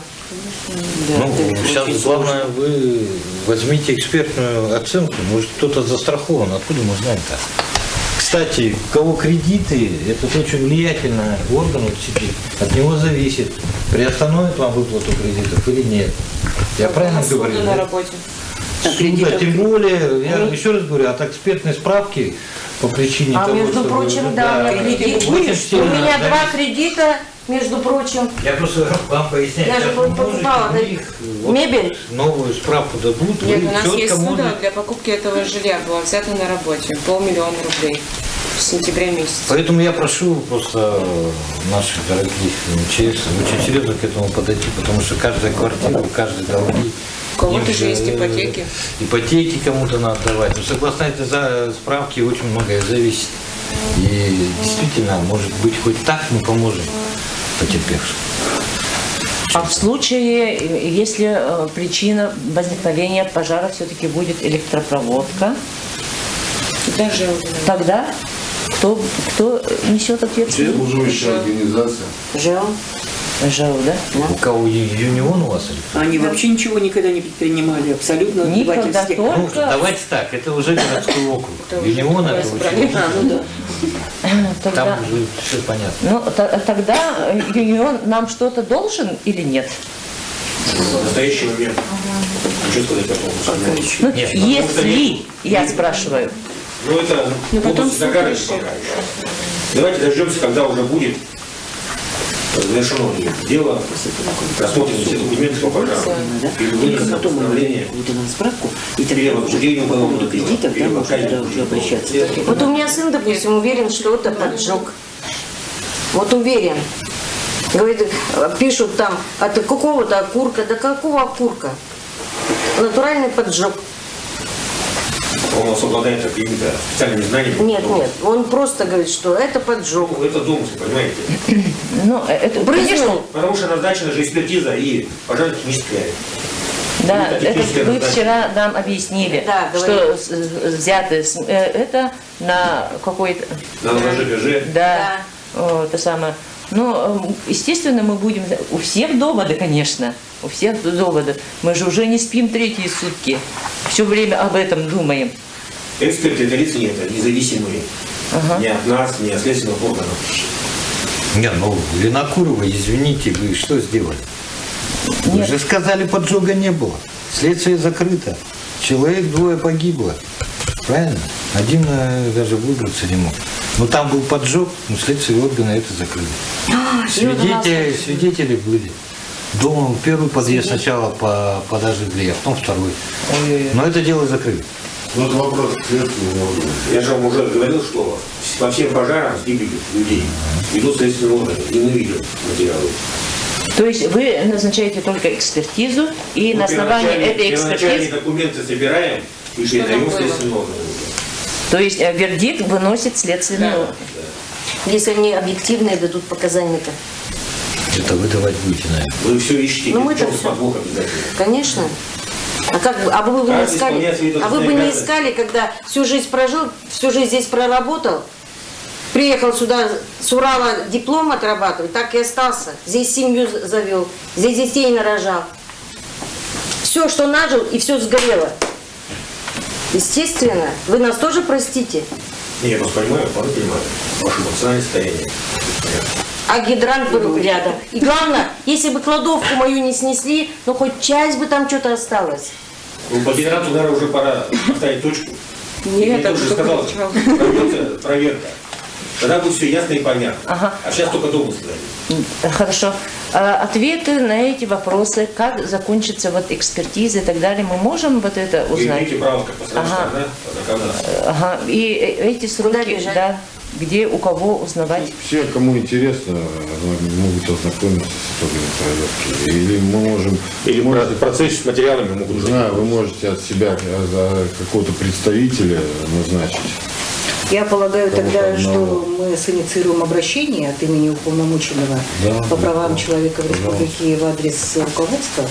Ну, сейчас главное, вы возьмите экспертную оценку, может кто-то застрахован, откуда мы знаем-то? Кстати, у кого кредиты, это очень влиятельный орган вот сидит, от него зависит, приостановит вам выплату кредитов или нет. Я правильно говорю? На работе. Суда, тем более, я еще раз говорю, от экспертной справки по причине того, между что... прочим, да, у меня 2 кредита, между прочим. Я просто вам поясняю. Я же покупала мебель. Новую справку дадут. Нет, у нас есть суда для покупки этого жилья, была взята на работе, 500 000 рублей в сентябре месяце. Поэтому я прошу просто наших дорогих МЧС очень серьезно к этому подойти, потому что каждая квартира, каждый долги. У кого-то же есть ипотеки. Ипотеки кому-то надо давать. Но согласно этой справке очень многое зависит. И действительно, может быть, хоть так мы поможем потерпевшим. А в случае, если причина возникновения пожара все-таки будет электропроводка, тогда кто несет ответственность? Служащая организация. ЖЭО. ЖЭО, да? У кого Юнион у вас? Они вообще ничего никогда не предпринимали, абсолютно никогда. Ну, давайте так, это уже городской округ. Юнион это очень... Там уже все понятно. Ну, тогда Юнион нам что-то должен или нет? В настоящий момент. Что сказать по поводу? Ну, если, я спрашиваю. Ну, это потом загадывать пока. Давайте дождемся, когда уже будет завершено дело, рассмотрим все документы по пожару. Только потом выдадут справку, и тогда уже по поводу кредитов, да, можно туда уже обращаться. Вот у меня сын, допустим, уверен, что это поджог. Вот уверен. Говорит, пишут там от какого-то окурка. Да какого окурка? Натуральный поджог. Он обладает какими-то специальными знаниями? Нет, он просто говорит, что это поджог. Ну, это домыслы, понимаете? Ну, это брызнул. Потому что назначена же экспертиза и пожарно-техническая. Да, это вы вчера нам объяснили, да, что взято это на какой-то... На ЖКЖ. Да, это самое. Но, естественно, мы будем... У всех доводы, конечно. У всех доводы. Мы же уже не спим третьи сутки. Все время об этом думаем. Эксперты это лица нет, независимые. Ни от нас, ни от следственных органов. Не, ну Винокурова, извините, вы что сделали? Вы же сказали, поджога не было. Следствие закрыто. Человек, 2 погибло. Правильно? Один даже выбраться не мог. Но там был поджог, но следственные органы это закрыли. Свидетели были. Дома первый подъезд сначала подожгли, а потом второй. Но это дело закрыли. Ну, это вопрос к следственному органу. Я же вам уже говорил, что по всем пожарам с гибелью людей ведут следственные органы. И мы видим материалы. То есть вы назначаете только экспертизу, и на основании этой экспертизы... документы собираем и передаем следственным органам. То есть вердикт выносит следственный орган. Если они объективные, дадут показания-то. Это вы давать будете, наверное. Вы все ищете, ну, мы-то подвох обязательно. Конечно. А как бы, вы бы не искали, когда всю жизнь прожил, всю жизнь здесь проработал, приехал сюда с Урала диплом отрабатывать, так и остался. Здесь семью завел, здесь детей нарожал. Все, что нажил, и все сгорело. Естественно. Вы нас тоже простите? Не, я вас понимаю, вполне понимаю. Ваше эмоциональное состояние. А гидрант был рядом. И главное, если бы кладовку мою не снесли, ну хоть часть бы там что-то осталось. Ну, по гидранту, наверное, уже пора ставить точку. Нет, я уже сказал, пройдется проверка. Тогда будет все ясно и понятно. Ага. А сейчас только домыслы. Хорошо. Ответы на эти вопросы, как закончится вот экспертиза и так далее, мы можем вот это узнать? Вы имеете право, как пострадавшая сторона, ознакомиться. Ага. И эти сроки, да, где у кого узнавать? Все, кому интересно, могут ознакомиться с итогами проверки. Или мы можем... Или в процессе с материалами могут уже... Да, вы можете от себя какого-то представителя назначить. Я полагаю тогда, что мы синициируем обращение от имени уполномоченного по правам человека в республике в адрес руководства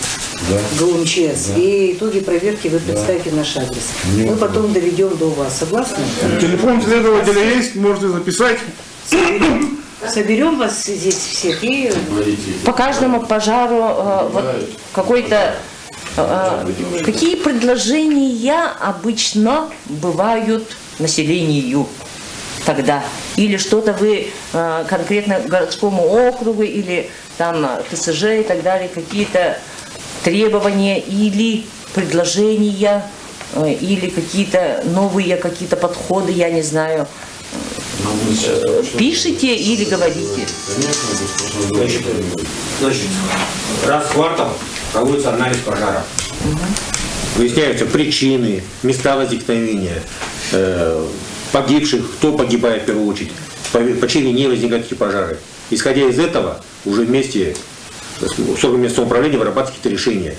ГУ МЧС. И итоги проверки вы представите наш адрес. Мы потом доведем до вас. Согласны? Телефон следователя есть, можете записать. Соберем вас здесь всех и... По каждому пожару вот какой-то... Какие предложения обычно бывают населению тогда? Или что-то вы конкретно городскому округу или там ТСЖ и так далее, какие-то требования или предложения, или какие-то новые какие-то подходы, я не знаю, пишите или говорите? Значит, раз в квартал проводится анализ пожара. Выясняются причины, места возникновения, погибших, кто погибает в первую очередь, по чьей вине возникают эти пожары. Исходя из этого, уже вместе с органами местного управления вырабатывать какие-то решения.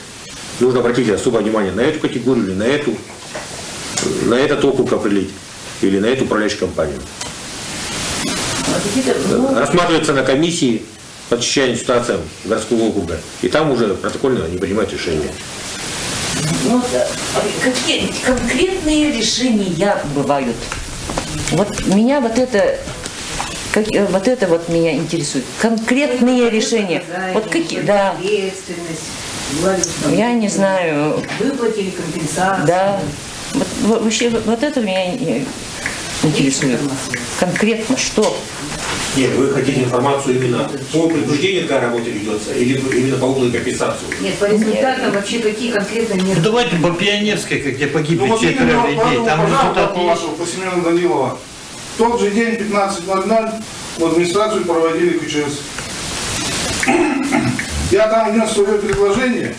Нужно обратить особое внимание на эту категорию, или на этот округ определить, или на эту управляющую компанию. Рассматривается на комиссии по чрезвычайным ситуациям городского округа, и там уже протокольно они принимают решения. Ну, какие конкретные решения бывают? Вот меня вот это вот меня интересует. Конкретные решения. Вот какие? Да. Я не знаю. Выплатили компенсацию. Да. Вот, вообще вот это меня интересует. Конкретно что? Нет, вы хотите информацию именно по предупреждению, какая работа ведется, или именно по углу компенсацию? Нет, по результатам вообще какие конкретные меры? Давайте по Пионерской, как где погибли Вот 4 людей. Там результат есть. По Семену Данилова. В тот же день, 15:00, в администрацию проводили КЧС. Я там внес свое предложение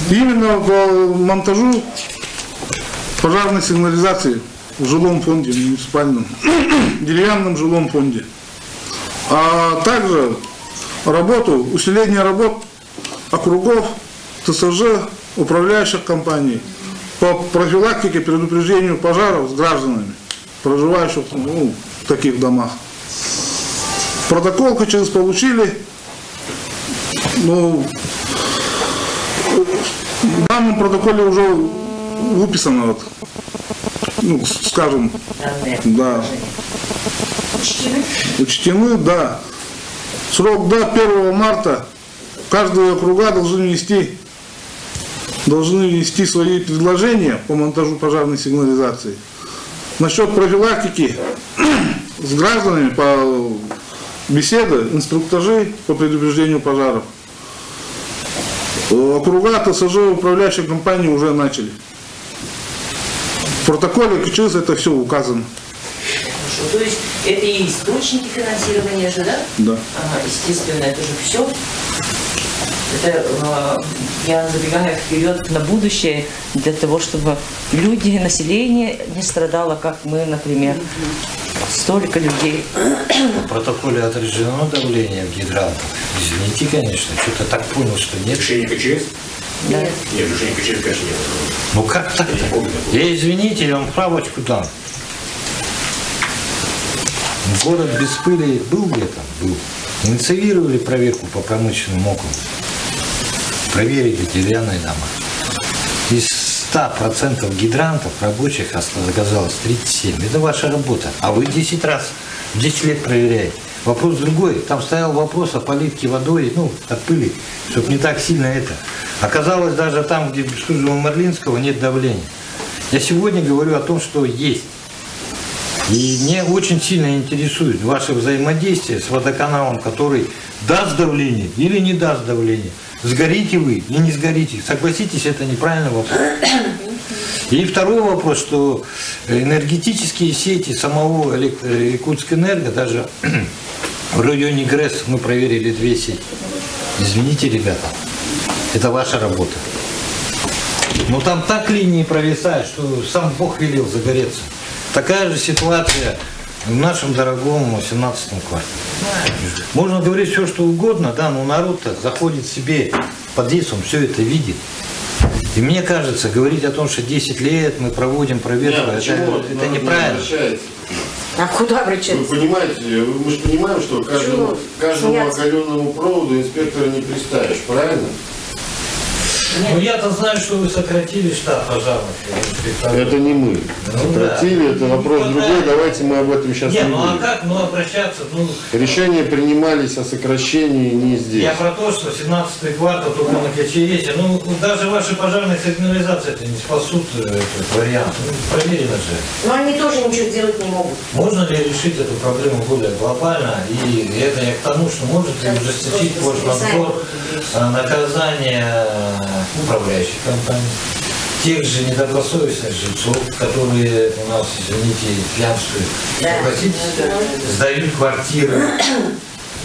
именно по монтажу пожарной сигнализации в жилом фонде муниципальном, деревянном жилом фонде. А также работу, усиление работ округов, ТСЖ, управляющих компаний по профилактике, предупреждению пожаров с гражданами, проживающих в таких домах. Протокол КЧС получили. В данном протоколе уже выписано, скажем, да, учтены, да. Срок до 1 марта каждые округа должны внести свои предложения по монтажу пожарной сигнализации. Насчет профилактики с гражданами, по беседы, инструктажи по предупреждению пожаров. Округа ТСЖ управляющие компании уже начали. В протоколе КЧС это все указано. Хорошо, то есть это и источники финансирования же, да? Да. Ага, естественно, это же все. Это я забегаю вперед на будущее для того, чтобы люди, население не страдало, как мы, например. Столько людей. В протоколе отражено давление в гидрантах. Извините, конечно, что-то так понял, что нет. Решение КЧС? Да. Нет, решение КЧС, конечно, нет. Ну как так? Я, извините, я вам справочку дам. Город без пыли был где-то? Был. Инициировали проверку по промышленным округам. Проверили деревянные дома. Из 100% гидрантов рабочих оказалось 37. Это ваша работа. А вы 10 лет проверяете. Вопрос другой. Там стоял вопрос о поливке водой, от пыли, чтобы не так сильно это. Оказалось, даже там, где Бескужево-Марлинского, нет давления. Я сегодня говорю о том, что есть. И мне очень сильно интересует ваше взаимодействие с водоканалом, который даст давление или не даст давление. Сгорите вы и не сгорите. Согласитесь, это неправильный вопрос. И второй вопрос, что энергетические сети самого Иркутскэнерго, даже в районе ГРЭС мы проверили 2 сети. Извините, ребята, это ваша работа. Но там так линии провисают, что сам Бог велел загореться. Такая же ситуация в нашем дорогом 17-м квартале. Можно говорить все, что угодно, да, но народ-то заходит себе в подъезд, он все это видит. И мне кажется, говорить о том, что 10 лет мы проводим проверку, это неправильно. А куда обращаться? Вы понимаете, мы же понимаем, что каждому оголенному проводу инспектора не приставишь, правильно? Ну я-то знаю, что вы сократили штат пожарных инспекторов. Это не мы сократили, это вопрос другой, давайте мы об этом сейчас не будем. А как обращаться? Решения принимались о сокращении не здесь. Я про то, что 17-й квартал только на КЧС, даже ваши пожарные сигнализации это не спасут этот вариант. Проверено же. Но они тоже ничего сделать не могут. Можно ли решить эту проблему более глобально? И это я к тому, что может ли ужесточить Госнадзор наказание управляющих компаний, тех же недобросовестных жильцов, которые у нас, извините, пьянствуют, сдают квартиры.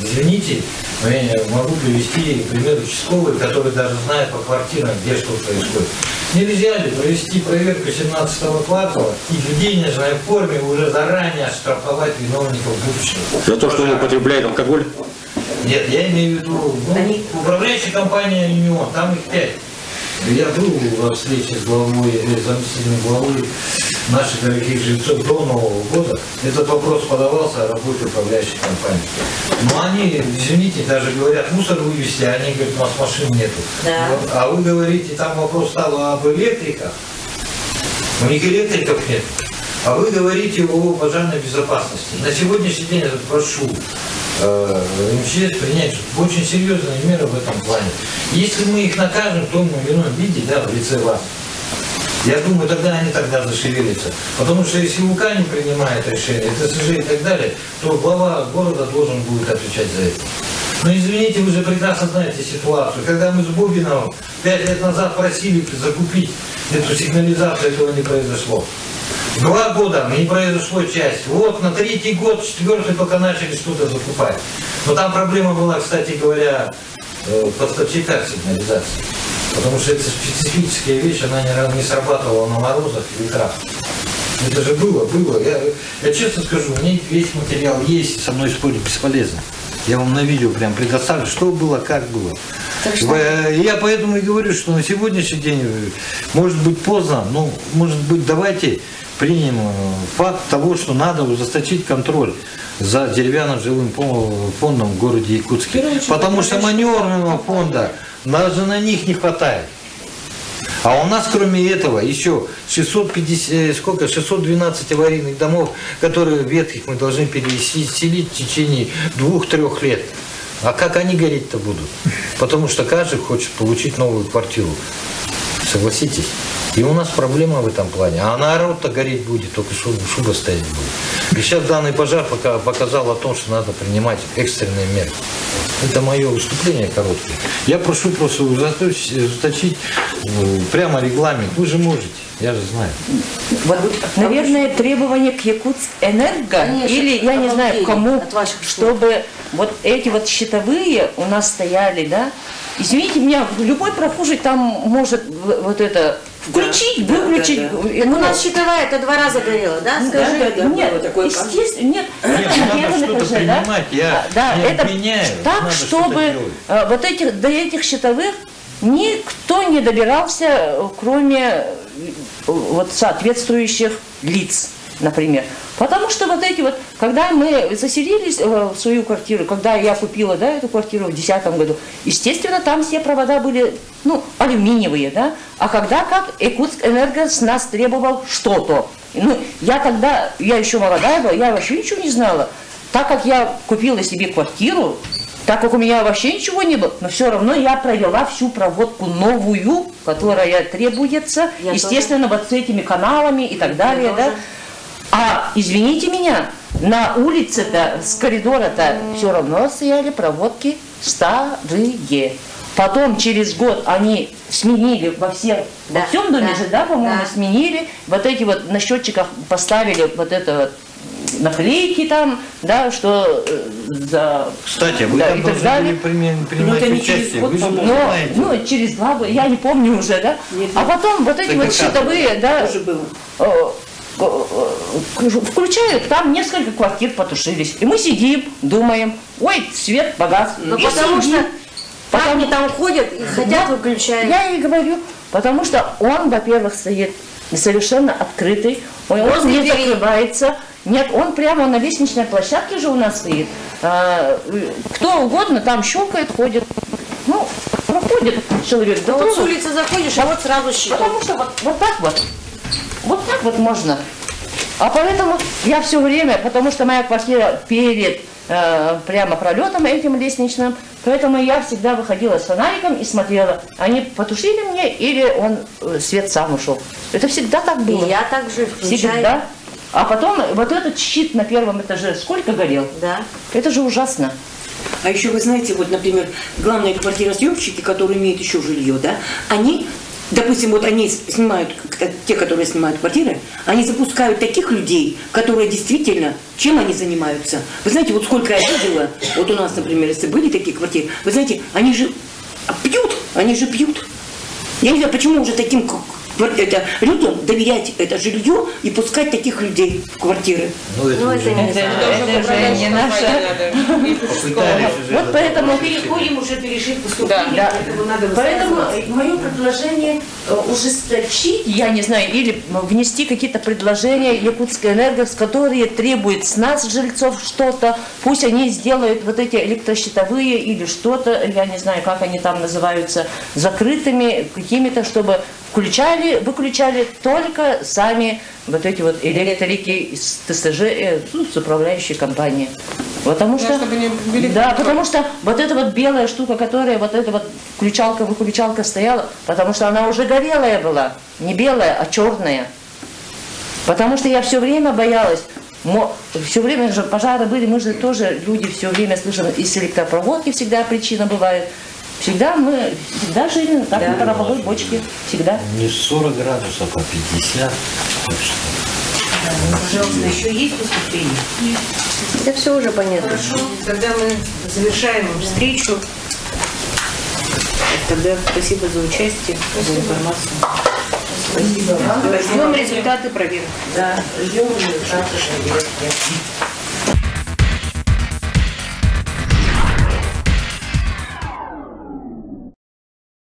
Извините, но я могу привести пример участковый, который даже знает по квартирам, где что происходит. Нельзя ли провести проверку 17-го квартала и в денежной форме уже заранее оштрафовать виновников будущего? За то, что он употребляет алкоголь? Нет, я имею в виду, управляющая компания «Юнион», там их 5. Я был во встрече с заместителем главы наших дорогих жильцов до Нового года. Этот вопрос подавался о работе управляющей компании. Но они, извините, даже говорят, мусор вывезти, а они говорят, у нас машин нету. Да. А вы говорите, там вопрос стал об электриках. У них электриков нет. А вы говорите о пожарной безопасности. На сегодняшний день я прошу МЧС принять очень серьезные меры в этом плане. Если мы их накажем в том или ином виде, да, в лице вас, я думаю, тогда они зашевелятся. Потому что если УК не принимает решение, ТСЖ и так далее, то глава города должен будет отвечать за это. Но извините, вы же прекрасно знаете ситуацию. Когда мы с Бубиновым 5 лет назад просили закупить эту сигнализацию, этого не произошло. 2 года не произошло часть. Вот на 3-й год, 4-й только начали что-то закупать. Но там проблема была, кстати говоря, поставщика сигнализации. Потому что это специфическая вещь, она не срабатывала на морозах и ветрах. Это же было. Я честно скажу, у меня весь материал есть, со мной спорить бесполезно. Я вам на видео прям предоставлю, что было, как было. Я поэтому и говорю, что на сегодняшний день, может быть поздно, но может быть давайте примем факт того, что надо ужесточить контроль за деревянным жилым фондом в городе Якутске. Потому что маневренного фонда даже на них не хватает. А у нас, кроме этого, еще 612 аварийных домов, которые ветхих мы должны переселить в течение 2-3 лет. А как они гореть-то будут? Потому что каждый хочет получить новую квартиру. Согласитесь? И у нас проблема в этом плане. А народ-то гореть будет, только шуба стоять будет. И сейчас данный пожар показал о том, что надо принимать экстренные меры. Это мое выступление короткое. Я прошу просто ужесточить прямо регламент. Вы же можете, я же знаю. Вот, наверное, требования к Якутск-Энерго, или я не знаю кому, чтобы вот эти вот щитовые у нас стояли, да. Извините меня, любой прохожий там может вот это включить, выключить. У нас щитовая это 2 раза горела, да? Скажи. Нет, естественно, нет. Надо что-то принимать, я не отменяю. Так, чтобы вот до этих щитовых никто не добирался, кроме вот соответствующих лиц, например. Потому что вот эти вот, когда мы заселились в свою квартиру, когда я купила, да, эту квартиру в 2010 году, естественно, там все провода были, ну, алюминиевые, да, а когда как Якутск-Энерго с нас требовал что-то. Ну, я еще молодая была, я вообще ничего не знала. Так как я купила себе квартиру, так как у меня вообще ничего не было, но все равно я провела всю проводку новую, которая требуется, естественно, вот с этими каналами и так далее, да. А, извините меня, на улице-то, с коридора-то все равно стояли проводки старые. Потом через год они сменили во всем доме же, да, по-моему, сменили. Вот эти вот на счетчиках поставили вот это вот наклейки там, да, что за... Кстати, вы там должны были принимать участие, вы же знаете. Ну, через 2 года, я не помню уже, да. А потом вот эти вот щитовые, да, включают, там несколько квартир потушились. И мы сидим, думаем, ой, свет погас. Ну, потому что они там ходят и хотят выключать. Я и говорю, потому что он, во-первых, стоит совершенно открытый, он не закрывается. Нет, он прямо на лестничной площадке же у нас стоит. Кто угодно там щелкает, ходит. Ну, проходит человек. Да вот с улицы заходишь, а вот сразу щиток. Потому что вот так вот. Вот так вот можно. А поэтому я все время, потому что моя квартира перед прямо пролетом этим лестничным, поэтому я всегда выходила с фонариком и смотрела, они потушили мне или свет сам ушел. Это всегда так было. И я так же включаю. Всегда. А потом вот этот щит на 1-м этаже сколько горел? Да. Это же ужасно. А еще вы знаете, вот, например, главные квартиросъемщики, которые имеют еще жилье, да, они... Допустим, вот они снимают, те, которые снимают квартиры, они запускают таких людей, которые действительно, чем они занимаются. Вы знаете, вот сколько я видела, вот у нас, например, если были такие квартиры, вы знаете, они же пьют. Я не знаю, почему уже таким людям доверять это жилье и пускать таких людей в квартиры. Ну, это уже не наше. Вот поэтому переходим уже перешли к поступлению. Да. Поэтому мое предложение ужесточить, я не знаю, или внести какие-то предложения Якутск-Энерго, которые требуют с нас, жильцов, что-то. Пусть они сделают вот эти электрощитовые или что-то, я не знаю, как они там называются, закрытыми какими-то, чтобы выключали только сами вот эти вот электрики из ТСЖ, с управляющей компании. Потому что, потому что вот эта вот белая штука, которая вот эта вот включалка-выключалка стояла, потому что она уже горелая была, не белая, а черная. Потому что я все время боялась, все время же пожары были, мы же тоже люди все время слышим, из электропроводки всегда причина бывает. Всегда жили так на пороховой бочке, всегда. Не 40 градусов, а 50. Пожалуйста, еще есть выступление? Это все уже понятно. Хорошо, тогда мы завершаем встречу. Тогда спасибо за участие, за информацию. Спасибо вам. Ждем результаты проверки. Да, ждем результаты проверки.